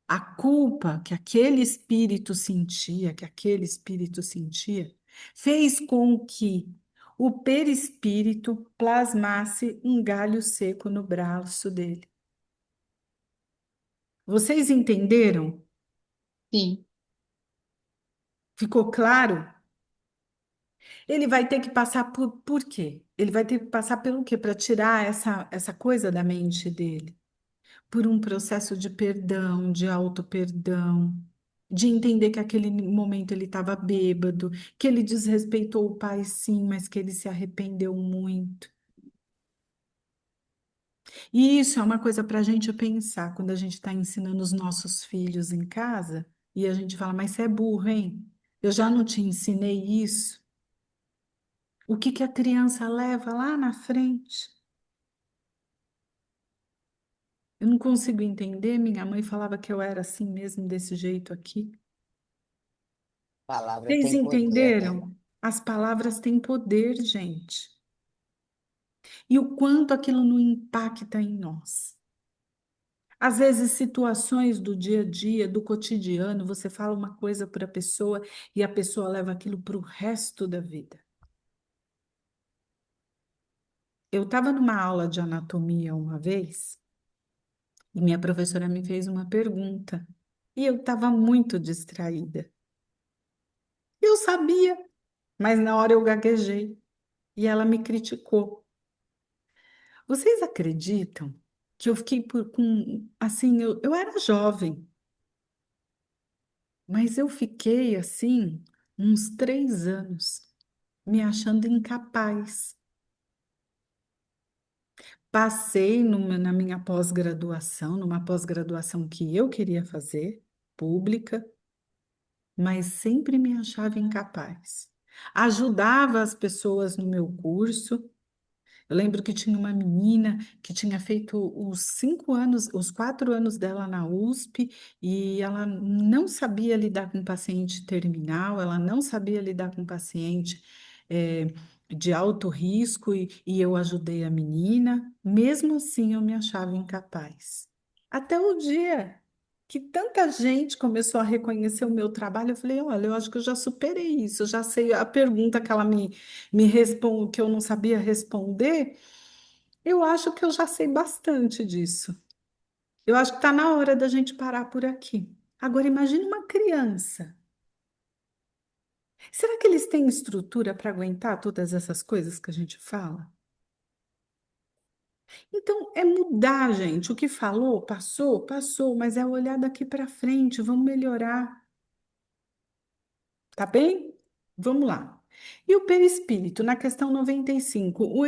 S1: a culpa que aquele espírito sentia, fez com que o perispírito plasmasse um galho seco no braço dele. Vocês entenderam?
S3: Sim,
S1: Ficou claro? Ele vai ter que passar por quê? Ele vai ter que passar pelo quê? Para tirar essa coisa da mente dele. Por um processo de perdão, de auto-perdão, de entender que aquele momento ele estava bêbado, que ele desrespeitou o pai, sim, mas que ele se arrependeu muito. E isso é uma coisa para a gente pensar quando a gente está ensinando os nossos filhos em casa e a gente fala: mas você é burro, hein? Eu já não te ensinei isso. O que que a criança leva lá na frente? Eu não consigo entender. Minha mãe falava que eu era assim mesmo, desse jeito aqui.
S4: Palavra
S1: Vocês
S4: tem poder, né?
S1: entenderam? As palavras têm poder, gente. E o quanto aquilo não impacta em nós. Às vezes, situações do dia a dia, do cotidiano, você fala uma coisa para a pessoa e a pessoa leva aquilo para o resto da vida. Eu estava numa aula de anatomia uma vez e minha professora me fez uma pergunta e eu estava muito distraída. Eu sabia, mas na hora eu gaguejei e ela me criticou. Vocês acreditam que eu fiquei assim, eu era jovem, mas eu fiquei assim uns 3 anos me achando incapaz. Passei na minha pós-graduação, numa pós-graduação que eu queria fazer, pública, mas sempre me achava incapaz. Ajudava as pessoas no meu curso. Eu lembro que tinha uma menina que tinha feito os 5 anos, os 4 anos dela na USP, e ela não sabia lidar com paciente terminal, ela não sabia lidar com paciente de alto risco, e eu ajudei a menina. Mesmo assim, eu me achava incapaz. Até o dia que tanta gente começou a reconhecer o meu trabalho, eu falei, olha, eu acho que eu já superei isso, eu já sei a pergunta que ela me responde, que eu não sabia responder, eu acho que eu já sei bastante disso. Eu acho que está na hora da gente parar por aqui. Agora, imagine uma criança. Será que eles têm estrutura para aguentar todas essas coisas que a gente fala? Então, é mudar, gente. O que falou, passou, passou, mas é olhar daqui para frente, vamos melhorar. Tá bem? Vamos lá. E o perispírito, na questão 95, o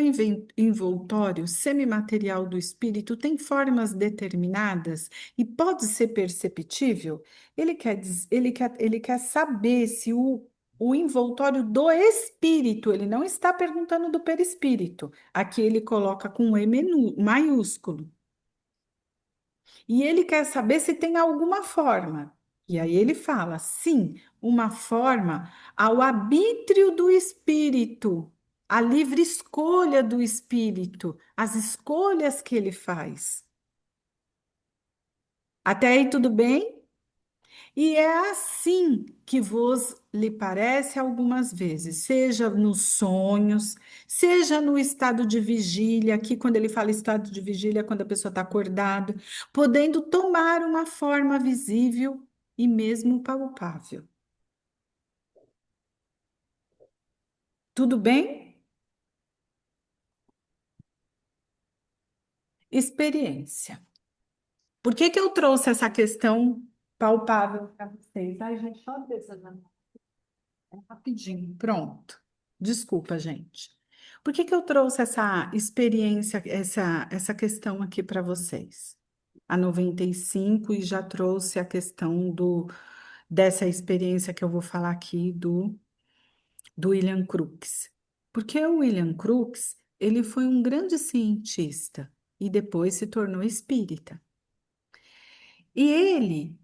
S1: envoltório semimaterial do espírito tem formas determinadas e pode ser perceptível? Ele quer saber se o envoltório do espírito, ele não está perguntando do perispírito. Aqui ele coloca com E maiúsculo. E ele quer saber se tem alguma forma. E aí ele fala, sim, uma forma ao arbítrio do espírito, a livre escolha do espírito, as escolhas que ele faz. Até aí tudo bem? E é assim que vos lhe parece algumas vezes, seja nos sonhos, seja no estado de vigília, aqui quando ele fala estado de vigília, quando a pessoa está acordada, podendo tomar uma forma visível e mesmo palpável. Tudo bem? Experiência. Por que que eu trouxe essa questão palpável para vocês? Ai, gente, só descer, rapidinho, pronto. Desculpa, gente. Por que que eu trouxe essa experiência, essa questão aqui para vocês? A 95 e já trouxe a questão dessa experiência que eu vou falar aqui do William Crookes. Porque o William Crookes, ele foi um grande cientista e depois se tornou espírita. E ele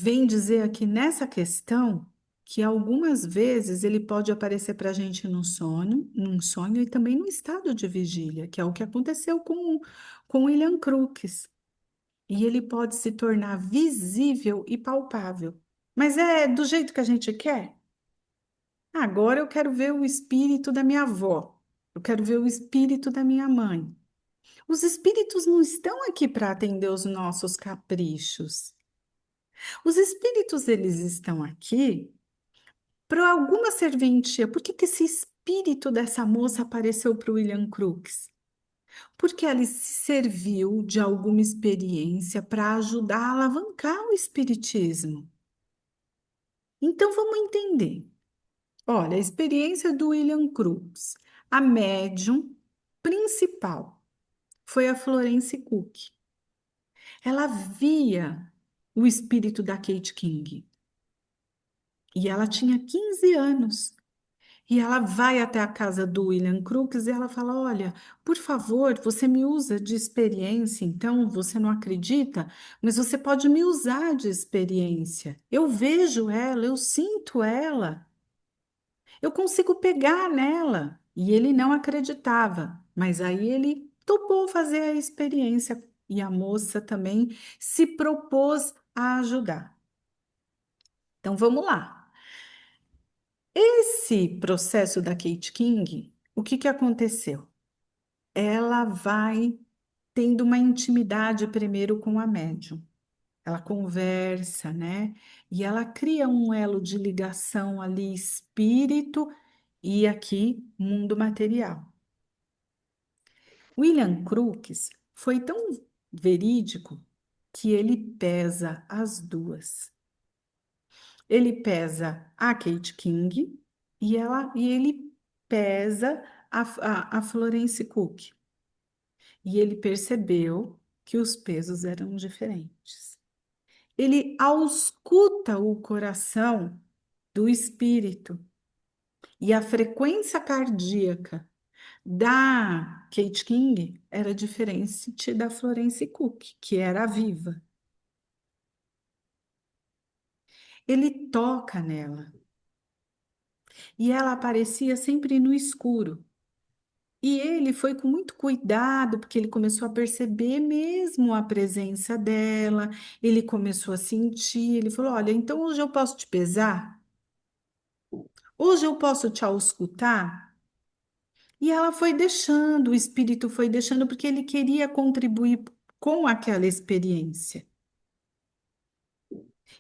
S1: vem dizer aqui nessa questão que algumas vezes ele pode aparecer para a gente num sonho e também no estado de vigília, que é o que aconteceu com William Crookes. E ele pode se tornar visível e palpável. Mas é do jeito que a gente quer? Agora eu quero ver o espírito da minha avó. Eu quero ver o espírito da minha mãe. Os espíritos não estão aqui para atender os nossos caprichos. Os espíritos, eles estão aqui para alguma serventia. Por que que esse espírito dessa moça apareceu para o William Crookes? Porque ela se serviu de alguma experiência para ajudar a alavancar o espiritismo. Então vamos entender. Olha, a experiência do William Crookes. A médium principal foi a Florence Cook. Ela via o espírito da Kate King. E ela tinha 15 anos. E ela vai até a casa do William Crookes e ela fala: Olha, por favor, você me usa de experiência, então você não acredita, mas você pode me usar de experiência. Eu vejo ela, eu sinto ela, eu consigo pegar nela. E ele não acreditava, mas aí ele topou fazer a experiência e a moça também se propôs a ajudar. Então vamos lá. Esse processo da Kate King, o que que aconteceu? Ela vai tendo uma intimidade primeiro com a médium. Ela conversa, né? E ela cria um elo de ligação ali, espírito e aqui mundo material. William Crookes foi tão verídico que ele pesa as duas. Ele pesa a Kate King e ele pesa a Florence Cook. E ele percebeu que os pesos eram diferentes. Ele ausculta o coração do espírito e a frequência cardíaca da Kate King era diferente da Florence Cook, que era viva. Ele toca nela e ela aparecia sempre no escuro. E ele foi com muito cuidado, porque ele começou a perceber mesmo a presença dela, ele começou a sentir, ele falou: Olha, então hoje eu posso te pesar? Hoje eu posso te auscultar? E ela foi deixando, o espírito foi deixando, porque ele queria contribuir com aquela experiência.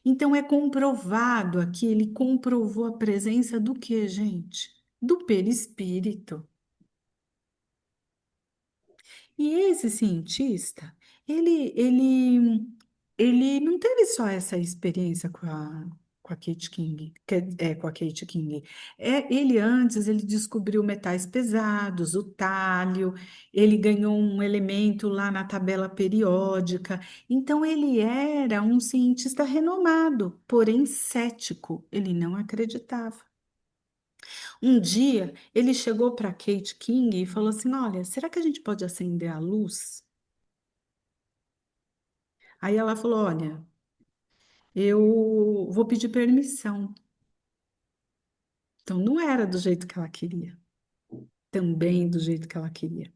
S1: Então é comprovado aqui, ele comprovou a presença do que, gente? Do perispírito. E esse cientista, ele não teve só essa experiência com a Kate King, com a Kate King. Ele antes, ele descobriu metais pesados, o tálio, ele ganhou um elemento lá na tabela periódica. Então, ele era um cientista renomado, porém cético, ele não acreditava. Um dia, ele chegou para Kate King e falou assim: Olha, será que a gente pode acender a luz? Aí ela falou: Olha, eu vou pedir permissão. Então, não era do jeito que ela queria, também do jeito que ela queria.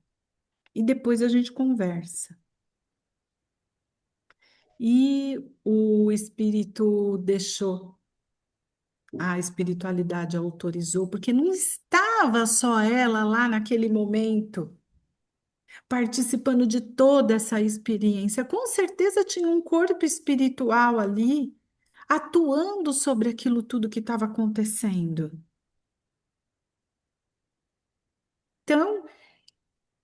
S1: E depois a gente conversa. E o espírito deixou, a espiritualidade autorizou, porque não estava só ela lá naquele momento, participando de toda essa experiência. Com certeza tinha um corpo espiritual ali, atuando sobre aquilo tudo que estava acontecendo. Então,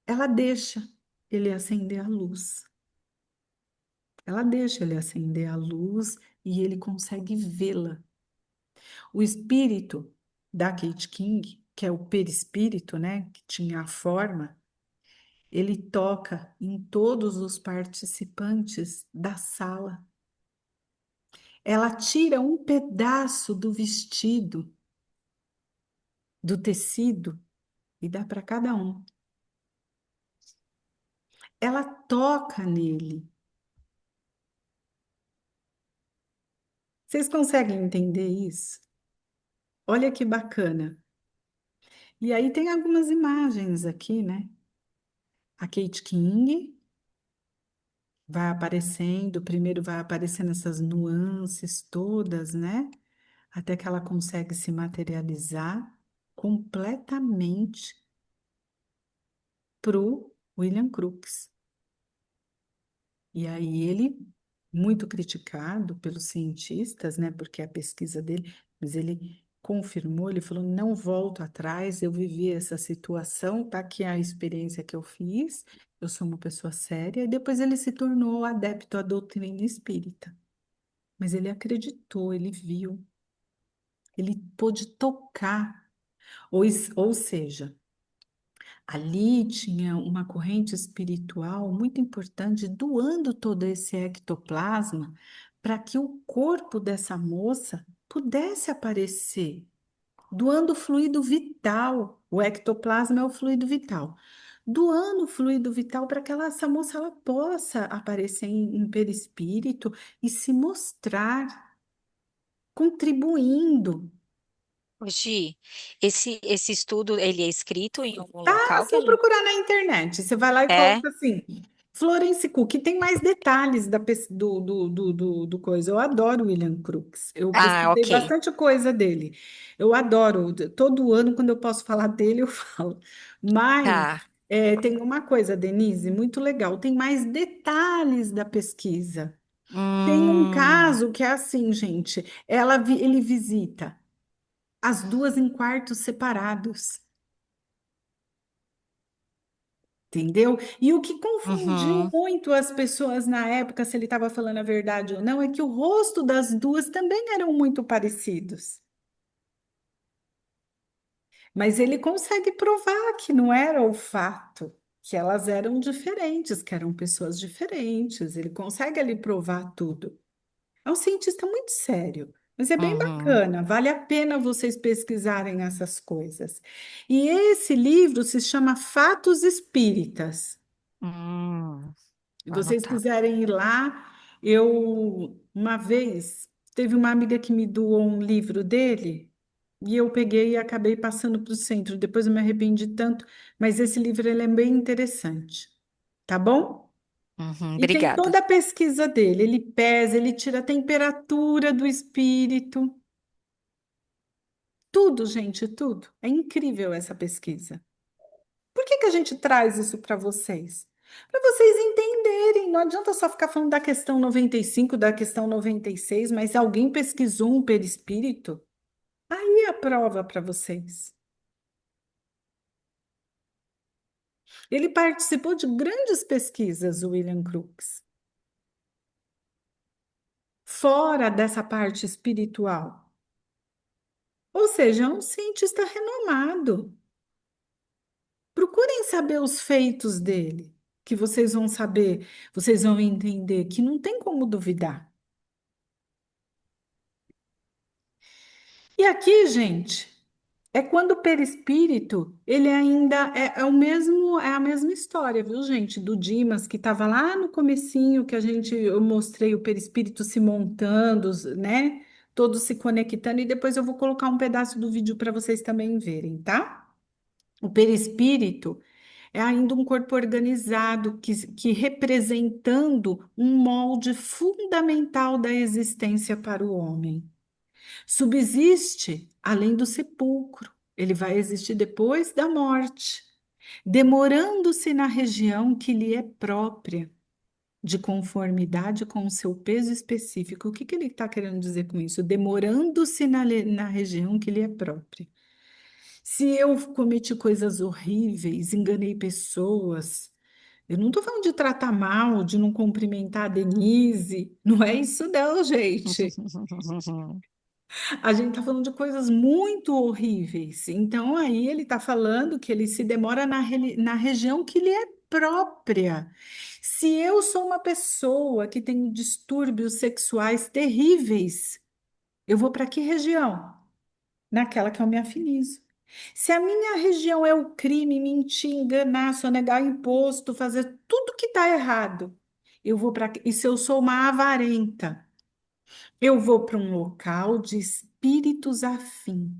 S1: ela deixa ele acender a luz. Ela deixa ele acender a luz e ele consegue vê-la. O espírito da Kate King, que é o perispírito, né, que tinha a forma, ele toca em todos os participantes da sala. Ela tira um pedaço do vestido, do tecido, e dá para cada um. Ela toca nele. Vocês conseguem entender isso? Olha que bacana. E aí tem algumas imagens aqui, né? A Kate King vai aparecendo, primeiro vai aparecendo essas nuances todas, né? Até que ela consegue se materializar completamente pro William Crookes. E aí ele, muito criticado pelos cientistas, né, porque a pesquisa dele, mas ele confirmou, ele falou, não volto atrás, eu vivi essa situação, tá aqui a experiência que eu fiz, eu sou uma pessoa séria, e depois ele se tornou adepto à doutrina espírita. Mas ele acreditou, ele viu, ele pôde tocar, ou seja, ali tinha uma corrente espiritual muito importante, doando todo esse ectoplasma para que o corpo dessa moça pudesse aparecer, doando fluido vital. O ectoplasma é o fluido vital. Doando fluido vital para que essa moça ela possa aparecer em perispírito e se mostrar contribuindo.
S5: Gi, esse estudo, ele é escrito em algum local que a
S1: Só
S5: gente...
S1: procurar na internet. Você vai lá e
S5: É?
S1: coloca assim, Florence Cook, que tem mais detalhes do coisa. Eu adoro William Crookes. Eu
S5: Ah,
S1: pesquisei
S5: ok.
S1: bastante coisa dele. Eu adoro. Todo ano, quando eu posso falar dele, eu falo. Mas
S5: Tá.
S1: tem uma coisa, Denise, muito legal. Tem mais detalhes da pesquisa. Tem um
S5: Hum,
S1: caso que é assim, gente. Ele visita as duas em quartos separados. Entendeu? E o que confundiu
S5: uhum.
S1: muito as pessoas na época, se ele estava falando a verdade ou não, é que o rosto das duas também eram muito parecidos. Mas ele consegue provar que não era o fato, que elas eram diferentes, que eram pessoas diferentes. Ele consegue ali provar tudo. É um cientista muito sério, mas é bem
S5: Uhum.
S1: bacana, vale a pena vocês pesquisarem essas coisas. E esse livro se chama Fatos Espíritas. Se
S5: Vou
S1: vocês
S5: anotar.
S1: quiserem ir lá, eu uma vez teve uma amiga que me doou um livro dele e eu peguei e acabei passando para o centro. Depois eu me arrependi tanto, mas esse livro ele é bem interessante, tá bom?
S5: Uhum,
S1: E tem
S5: obrigada.
S1: toda a pesquisa dele. Ele pesa, ele tira a temperatura do espírito, tudo, gente, tudo. É incrível essa pesquisa. Por que que a gente traz isso para vocês? Para vocês entenderem. Não adianta só ficar falando da questão 95, da questão 96, mas se alguém pesquisou um perispírito, aí é a prova para vocês. Ele participou de grandes pesquisas, o William Crookes, fora dessa parte espiritual. Ou seja, é um cientista renomado. Procurem saber os feitos dele, que vocês vão saber, vocês vão entender que não tem como duvidar. E aqui, gente, é quando o perispírito, ele ainda é o mesmo, é a mesma história, viu, gente? Do Dimas, que estava lá no comecinho, que eu mostrei o perispírito se montando, né? Todos se conectando, e depois eu vou colocar um pedaço do vídeo para vocês também verem, tá? O perispírito é ainda um corpo organizado que representando um molde fundamental da existência para o homem. Subsiste além do sepulcro, ele vai existir depois da morte, demorando-se na região que lhe é própria, de conformidade com o seu peso específico. O que que ele está querendo dizer com isso? Demorando-se na região que lhe é própria. Se eu cometi coisas horríveis, enganei pessoas, eu não estou falando de tratar mal, de não cumprimentar a Denise, não é isso não, gente. A gente está falando de coisas muito horríveis. Então, aí ele está falando que ele se demora na região que lhe é própria. Se eu sou uma pessoa que tem distúrbios sexuais terríveis, eu vou para que região? Naquela que eu me afinizo. Se a minha região é o crime, mentir, enganar, sonegar imposto, fazer tudo que está errado, eu vou para. E se eu sou uma avarenta? Eu vou para um local de espíritos afim.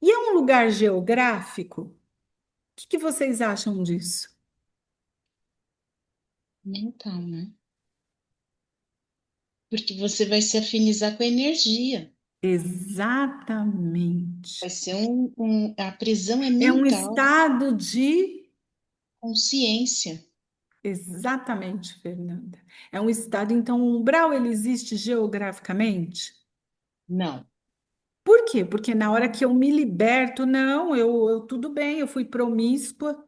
S1: E é um lugar geográfico? O que que vocês acham disso?
S3: Então, né? Porque você vai se afinizar com a energia. Vai
S1: Exatamente.
S3: ser a prisão é
S1: É um
S3: mental,
S1: estado de.
S3: consciência.
S1: Exatamente, Fernanda. É um estado, então, o umbral ele existe geograficamente?
S3: Não.
S1: Por quê? Porque na hora que eu me liberto, não, tudo bem, eu fui promíscua,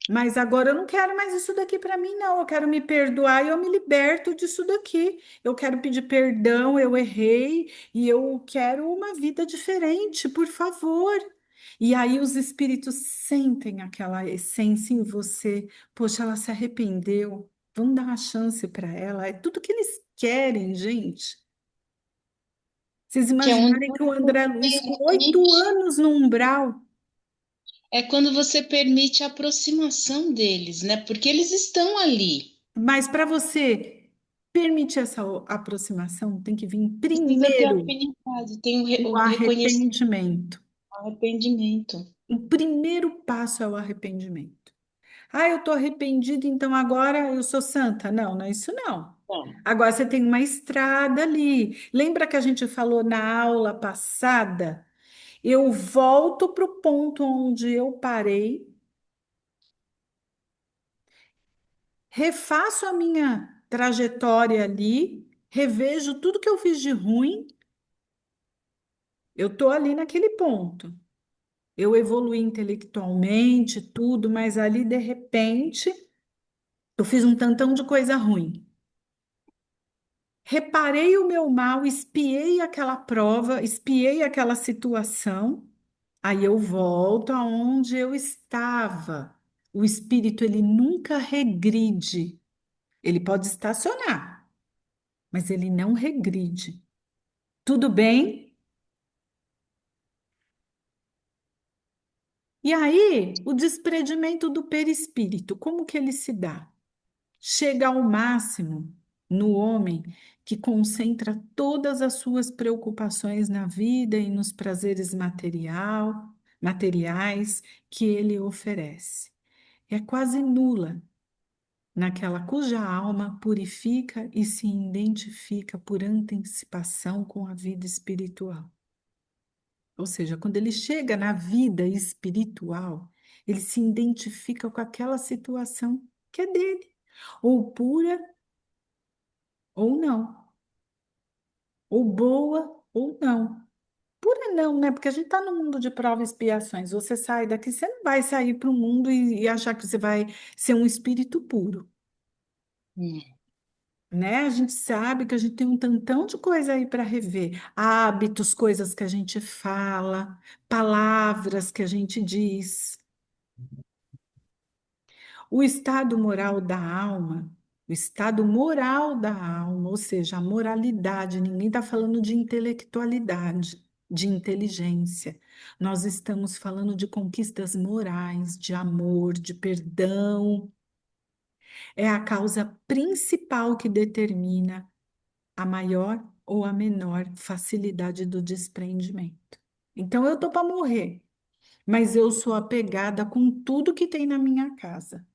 S1: mas agora eu não quero mais isso daqui para mim, não. Eu quero me perdoar e eu me liberto disso daqui. Eu quero pedir perdão, eu errei e eu quero uma vida diferente, por favor. E aí os espíritos sentem aquela essência em você. Poxa, ela se arrependeu. Vamos dar uma chance para ela. É tudo que eles querem, gente. Vocês
S3: Que é onde
S1: imaginarem que o André Luiz,
S3: você
S1: com 8 anos
S3: permite.
S1: no umbral,
S3: É quando você permite a aproximação deles, né? Porque eles estão ali.
S1: mas para você permitir essa aproximação, tem que vir
S3: Precisa ter
S1: primeiro
S3: afinidade, tem
S1: o
S3: o reconhecimento,
S1: arrependimento.
S3: o arrependimento.
S1: O primeiro passo é o arrependimento. Ah, eu estou arrependida, então agora eu sou santa. Não, não é isso não.
S3: Então,
S1: Agora você tem uma estrada ali. Lembra que a gente falou na aula passada? Eu volto para o ponto onde eu parei, refaço a minha trajetória ali, revejo tudo que eu fiz de ruim, eu estou ali naquele ponto. Eu evoluí intelectualmente, tudo, mas ali, de repente, eu fiz um tantão de coisa ruim. Reparei o meu mal, espiei aquela prova, espiei aquela situação, Aí eu volto aonde eu estava. O espírito, ele nunca regride. Ele pode estacionar, mas ele não regride. Tudo bem? E aí, o desprendimento do perispírito, como que ele se dá? Chega ao máximo no homem que concentra todas as suas preocupações na vida e nos prazeres materiais que ele oferece. É quase nula naquela cuja alma purifica e se identifica por antecipação com a vida espiritual. Ou seja, quando ele chega na vida espiritual, ele se identifica com aquela situação que é dele, ou pura ou não, ou boa ou não. Pura não, né? Porque a gente está no mundo de provas e expiações. Você sai daqui, você não vai sair para o mundo e achar que você vai ser um espírito puro,
S3: Hum.
S1: né? A gente sabe que a gente tem um tantão de coisa aí para rever. Hábitos, coisas que a gente fala, palavras que a gente diz. O estado moral da alma, o estado moral da alma, ou seja, a moralidade, ninguém está falando de intelectualidade, de inteligência. Nós estamos falando de conquistas morais, de amor, de perdão. É a causa principal que determina a maior ou a menor facilidade do desprendimento. Então, eu estou para morrer, mas eu sou apegada com tudo que tem na minha casa.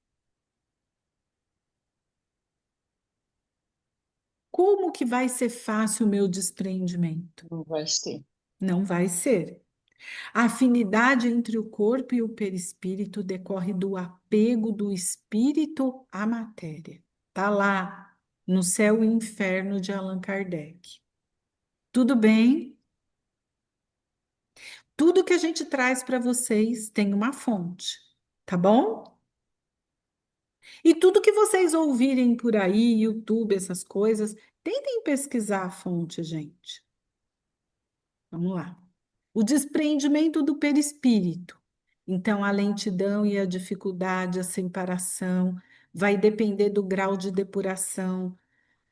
S1: Como que vai ser fácil o meu desprendimento?
S3: Não vai ser.
S1: Não vai ser. A afinidade entre o corpo e o perispírito decorre do apego do espírito à matéria. Tá lá no Céu e Inferno de Allan Kardec. Tudo bem? Tudo que a gente traz para vocês tem uma fonte, tá bom? E tudo que vocês ouvirem por aí, YouTube, essas coisas, tentem pesquisar a fonte, gente. Vamos lá. O desprendimento do perispírito. Então, a lentidão e a dificuldade, a separação, vai depender do grau de depuração,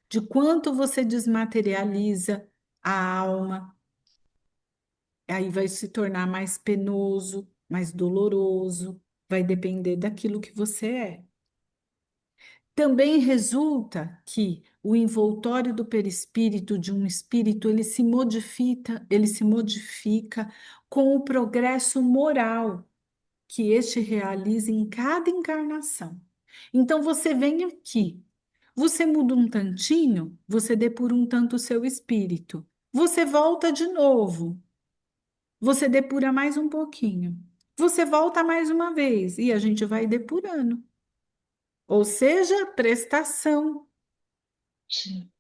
S1: de quanto você desmaterializa a alma. Aí vai se tornar mais penoso, mais doloroso, vai depender daquilo que você é. Também resulta que o envoltório do perispírito de um espírito, ele se modifica com o progresso moral que este realiza em cada encarnação. Então você vem aqui, você muda um tantinho, você depura um tanto o seu espírito. Você volta de novo, você depura mais um pouquinho. Você volta mais uma vez e a gente vai depurando. Ou seja, prestação.
S3: Sim.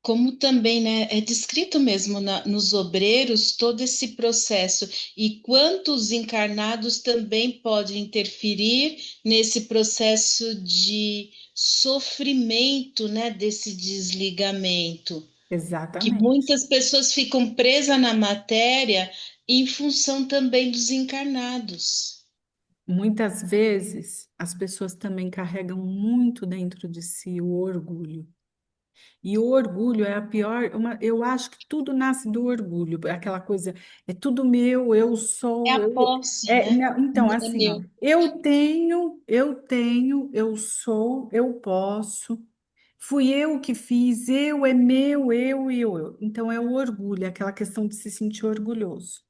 S3: Como também, né, é descrito mesmo nos obreiros todo esse processo e quantos encarnados também podem interferir nesse processo de sofrimento, né, desse desligamento, que
S1: Exatamente.
S3: muitas pessoas ficam presas na matéria em função também dos encarnados.
S1: Muitas vezes as pessoas também carregam muito dentro de si o orgulho. E o orgulho é a pior, eu acho que tudo nasce do orgulho, aquela coisa, é tudo meu, eu
S3: É
S1: sou,
S3: a
S1: eu.
S3: posse, né?
S1: Não, então,
S3: Não é
S1: assim, ó,
S3: meu.
S1: eu sou, eu posso, fui eu que fiz, eu é meu, eu. Então, é o orgulho, é aquela questão de se sentir orgulhoso.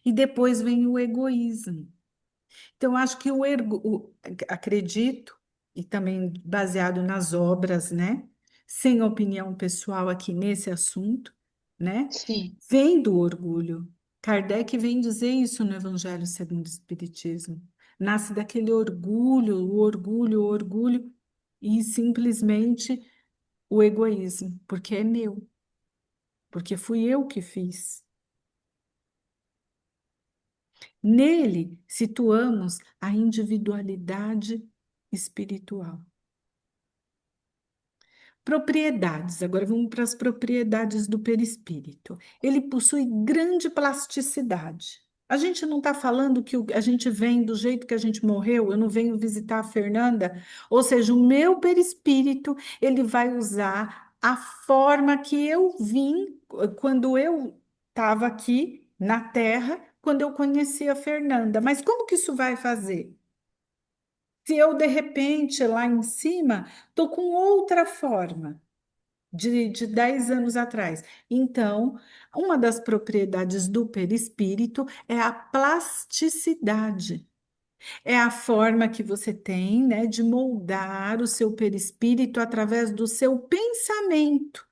S1: E depois vem o egoísmo. Então, acho que acredito, e também baseado nas obras, né? Sem opinião pessoal aqui nesse assunto, né?
S3: Sim.
S1: Vem do orgulho. Kardec vem dizer isso no Evangelho segundo o Espiritismo. Nasce daquele o orgulho, e simplesmente o egoísmo, porque é meu, porque fui eu que fiz. Nele situamos a individualidade espiritual. Propriedades, agora vamos para as propriedades do perispírito. Ele possui grande plasticidade. A gente não está falando que a gente vem do jeito que a gente morreu, eu não venho visitar a Fernanda, ou seja, o meu perispírito, ele vai usar a forma que eu vim quando eu estava aqui na Terra, quando eu conheci a Fernanda. Mas como que isso vai fazer? Se eu, de repente, lá em cima, estou com outra forma de 10 anos atrás. Então, uma das propriedades do perispírito é a plasticidade. É a forma que você tem, né, de moldar o seu perispírito através do seu pensamento.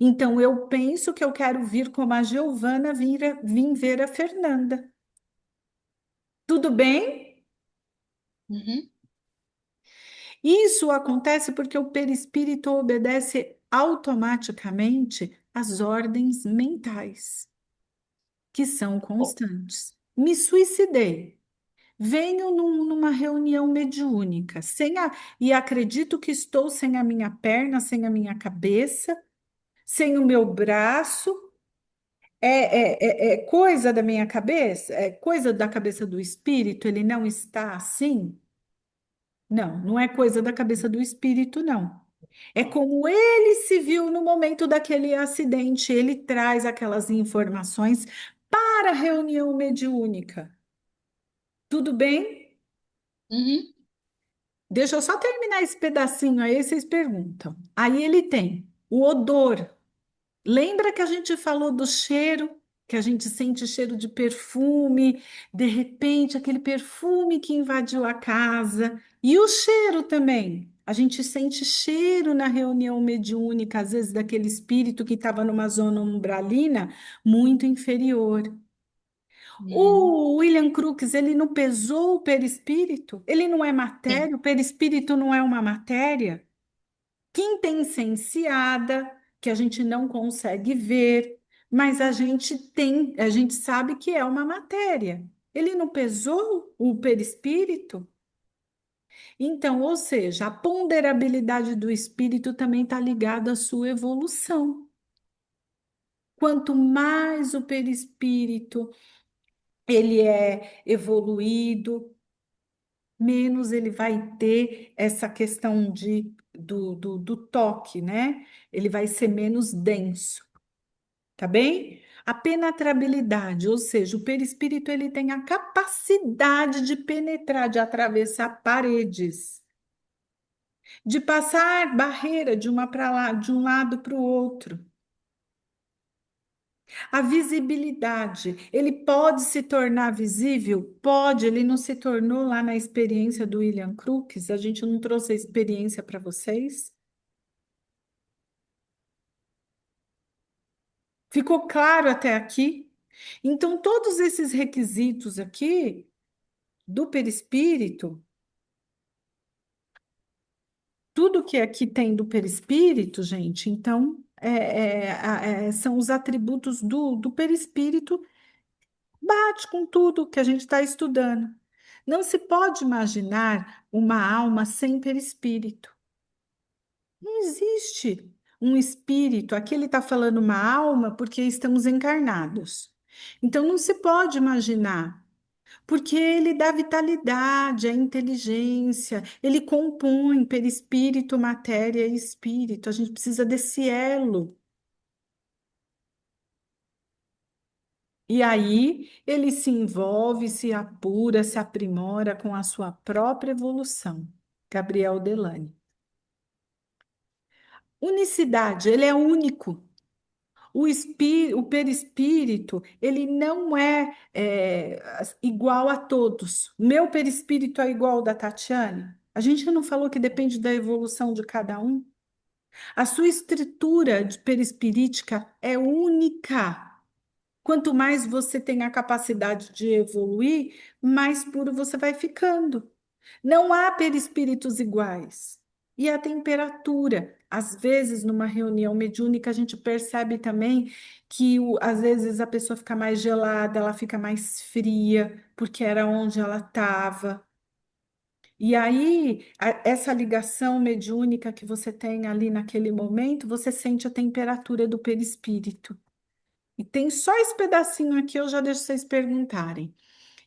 S1: Então, eu penso que eu quero vir como a Giovana vim ver a Fernanda. Tudo bem?
S3: Uhum.
S1: Isso acontece porque o perispírito obedece automaticamente às ordens mentais, que são constantes. Me suicidei. Venho numa reunião mediúnica, e acredito que estou sem a minha perna, sem a minha cabeça, sem o meu braço. É coisa da minha cabeça? É coisa da cabeça do espírito? Ele não está assim? Não, não é coisa da cabeça do espírito, não. É como ele se viu no momento daquele acidente, ele traz aquelas informações para a reunião mediúnica. Tudo bem?
S3: Uhum.
S1: Deixa eu só terminar esse pedacinho aí, vocês perguntam. Aí ele tem o odor. Lembra que a gente falou do cheiro, que a gente sente cheiro de perfume, de repente aquele perfume que invadiu a casa, e o cheiro também. A gente sente cheiro na reunião mediúnica, às vezes daquele espírito que estava numa zona umbralina muito inferior.
S3: Uhum.
S1: O William Crookes, ele não pesou o perispírito? Ele não é
S3: Sim.
S1: matéria? O perispírito não é uma matéria? Quintessenciada, que a gente não consegue ver, mas a gente sabe que é uma matéria. Ele não pesou o perispírito? Então, ou seja, a ponderabilidade do espírito também está ligada à sua evolução. Quanto mais o perispírito ele é evoluído, menos ele vai ter essa questão do toque, né? Ele vai ser menos denso, tá bem? A penetrabilidade, ou seja, o perispírito ele tem a capacidade de penetrar, de atravessar paredes, de passar barreira de uma para lá, de um lado para o outro. A visibilidade, ele pode se tornar visível? Pode, ele não se tornou lá na experiência do William Crookes, a gente não trouxe a experiência para vocês? Ficou claro até aqui? Então, todos esses requisitos aqui do perispírito, tudo que aqui tem do perispírito, gente, então, são os atributos do perispírito, bate com tudo que a gente está estudando. Não se pode imaginar uma alma sem perispírito. Não existe um espírito. Aqui ele está falando uma alma porque estamos encarnados. Então não se pode imaginar, porque ele dá vitalidade, a inteligência, ele compõe perispírito, matéria e espírito. A gente precisa desse elo. E aí ele se envolve, se apura, se aprimora com a sua própria evolução. Gabriel Delany. Unicidade, ele é único. O perispírito, ele não igual a todos. O meu perispírito é igual ao da Tatiane? A gente não falou que depende da evolução de cada um? A sua estrutura perispirítica é única. Quanto mais você tem a capacidade de evoluir, mais puro você vai ficando. Não há perispíritos iguais. E a temperatura, às vezes, numa reunião mediúnica, a gente percebe também que às vezes a pessoa fica mais gelada, ela fica mais fria, porque era onde ela estava. E aí, essa ligação mediúnica que você tem ali naquele momento, você sente a temperatura do perispírito. E tem só esse pedacinho aqui, eu já deixo vocês perguntarem.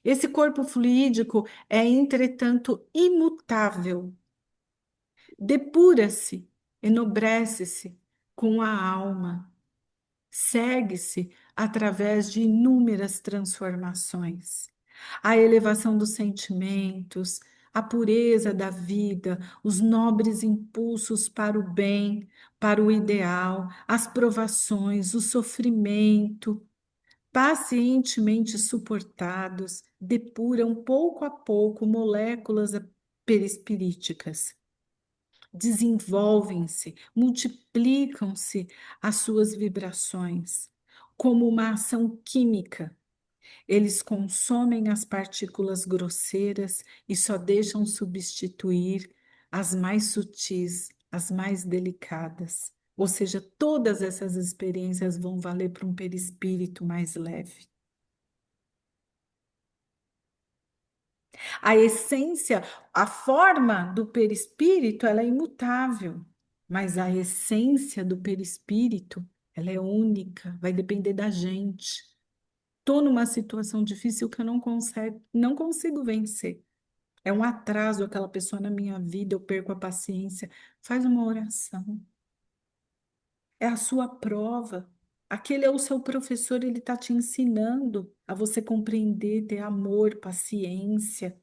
S1: Esse corpo fluídico é, entretanto, imutável. Depura-se, enobrece-se com a alma, segue-se através de inúmeras transformações. A elevação dos sentimentos, a pureza da vida, os nobres impulsos para o bem, para o ideal, as provações, o sofrimento, pacientemente suportados, depuram pouco a pouco moléculas perispiríticas. Desenvolvem-se, multiplicam-se as suas vibrações, como uma ação química. Eles consomem as partículas grosseiras e só deixam substituir as mais sutis, as mais delicadas. Ou seja, todas essas experiências vão valer para um perispírito mais leve. A essência, a forma do perispírito, ela é imutável, mas a essência do perispírito, ela é única, vai depender da gente. Estou numa situação difícil que eu não consigo vencer. É um atraso aquela pessoa na minha vida, eu perco a paciência. Faz uma oração. É a sua prova. Aquele é o seu professor, ele está te ensinando a você compreender, ter amor, paciência.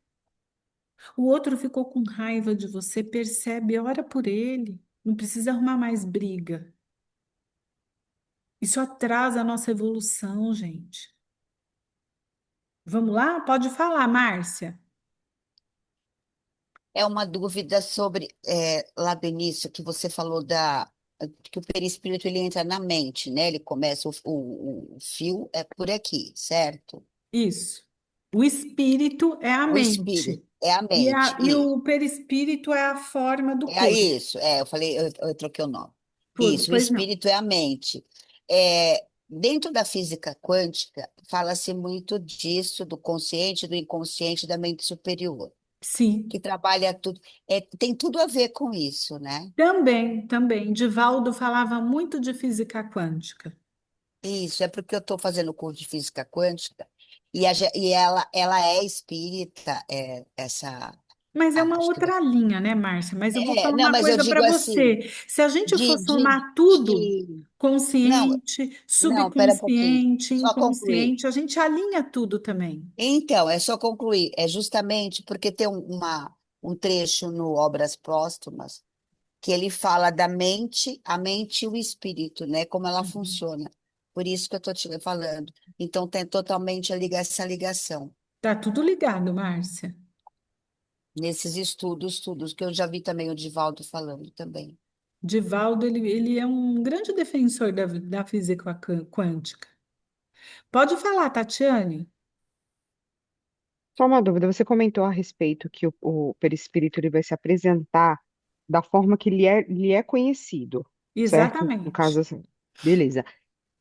S1: O outro ficou com raiva de você, percebe, ora por ele. Não precisa arrumar mais briga. Isso atrasa a nossa evolução, gente. Vamos lá? Pode falar, Márcia.
S4: É uma dúvida sobre, lá do início, que você falou que o perispírito ele entra na mente, né? Ele começa, o fio é por aqui, certo?
S1: Isso. O espírito é a
S4: O espírito
S1: mente.
S4: é a
S1: E,
S4: mente,
S1: e
S4: isso.
S1: o perispírito é a forma do
S4: É
S1: corpo.
S4: isso, eu falei, eu troquei o nome. Isso, o
S1: Pois não.
S4: espírito é a mente. Dentro da física quântica, fala-se muito disso, do consciente, do inconsciente, da mente superior, que
S1: Sim.
S4: trabalha tudo. Tem tudo a ver com isso, né?
S1: Também, também. Divaldo falava muito de física quântica.
S4: Isso, é porque eu estou fazendo o curso de física quântica e ela é espírita,
S1: Mas é uma
S4: acho que
S1: outra linha, né, Márcia? Mas eu vou falar
S4: não,
S1: uma
S4: mas eu
S1: coisa para
S4: digo assim,
S1: você. Se a gente for
S4: de
S1: somar tudo,
S4: que
S1: consciente,
S4: não, pera um pouquinho,
S1: subconsciente,
S4: só concluir.
S1: inconsciente, a gente alinha tudo também.
S4: Então, é só concluir, é justamente porque tem um trecho no Obras Póstumas que ele fala da mente, a mente e o espírito, né? Como ela
S1: Uhum.
S4: funciona. Por isso que eu estou te falando. Então, tem totalmente essa ligação.
S1: Tá tudo ligado, Márcia.
S4: Nesses estudos que eu já vi também o Divaldo falando também.
S1: Divaldo, ele é um grande defensor da física quântica. Pode falar, Tatiane.
S2: Só uma dúvida, você comentou a respeito que o perispírito ele vai se apresentar da forma que lhe é conhecido, certo? No
S1: Exatamente.
S2: caso, assim, beleza.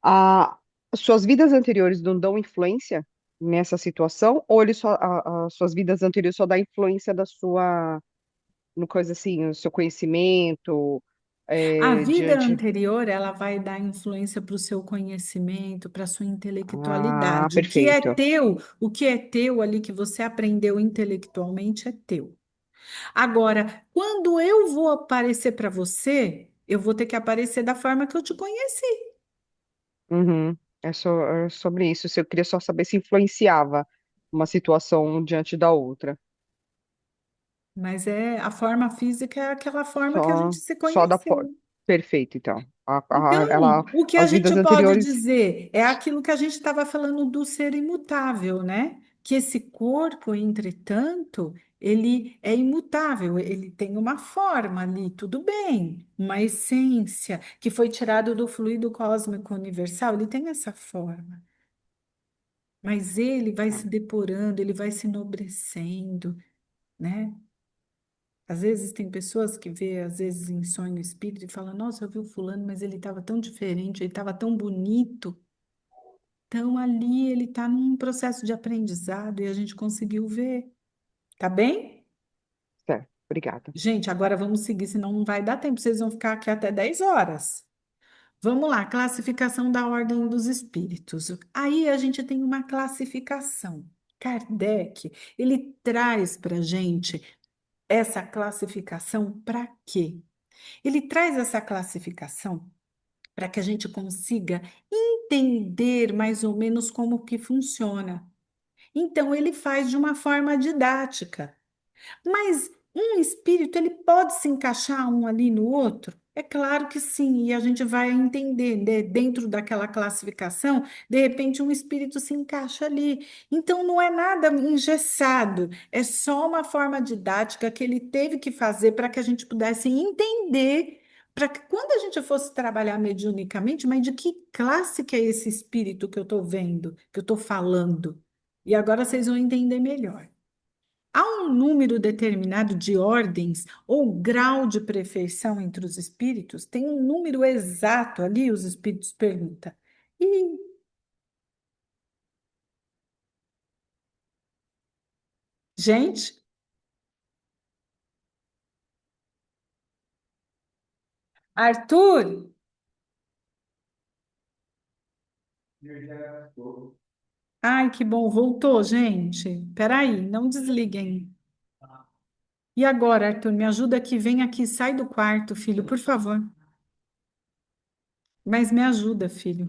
S2: A, Suas vidas anteriores não dão influência nessa situação, ou as suas vidas anteriores só dá influência da sua, no coisa assim, o seu conhecimento,
S1: A vida
S2: diante.
S1: anterior, ela vai dar influência para o seu conhecimento, para a sua
S2: Ah,
S1: intelectualidade.
S2: perfeito.
S1: O que é teu ali que você aprendeu intelectualmente é teu. Agora, quando eu vou aparecer para você, eu vou ter que aparecer da forma que eu te conheci.
S2: Uhum. É sobre isso. Eu queria só saber se influenciava uma situação diante da outra.
S1: Mas é a forma física é aquela forma que a gente se
S2: Só da
S1: conheceu.
S2: perfeito, então.
S1: Então, o que a
S2: As
S1: gente
S2: vidas
S1: pode
S2: anteriores.
S1: dizer é aquilo que a gente estava falando do ser imutável, né? Que esse corpo, entretanto, ele é imutável, ele tem uma forma ali, tudo bem, uma essência que foi tirado do fluido cósmico universal, ele tem essa forma, mas ele vai se depurando, ele vai se enobrecendo, né? Às vezes tem pessoas que vê, às vezes em sonho espírito e falam, nossa, eu vi o fulano, mas ele estava tão diferente, ele estava tão bonito. Então ali ele está num processo de aprendizado e a gente conseguiu ver. Tá bem?
S2: Certo, obrigada.
S1: Gente, agora vamos seguir, senão não vai dar tempo. Vocês vão ficar aqui até 10 horas. Vamos lá, classificação da ordem dos espíritos. Aí a gente tem uma classificação. Kardec, ele traz para a gente essa classificação para quê? Ele traz essa classificação para que a gente consiga entender mais ou menos como que funciona. Então, ele faz de uma forma didática. Mas um espírito, ele pode se encaixar um ali no outro? É claro que sim, e a gente vai entender, né, dentro daquela classificação, de repente um espírito se encaixa ali. Então não é nada engessado, é só uma forma didática que ele teve que fazer para que a gente pudesse entender, para que quando a gente fosse trabalhar mediunicamente, mas de que classe que é esse espírito que eu estou vendo, que eu estou falando? E agora vocês vão entender melhor. Há um número determinado de ordens ou grau de perfeição entre os espíritos? Tem um número exato ali, os espíritos perguntam. E, gente, Arthur, ai, que bom, voltou, gente. Peraí, não desliguem. E agora, Arthur, me ajuda aqui, vem aqui, sai do quarto, filho, por favor. Mas me ajuda, filho.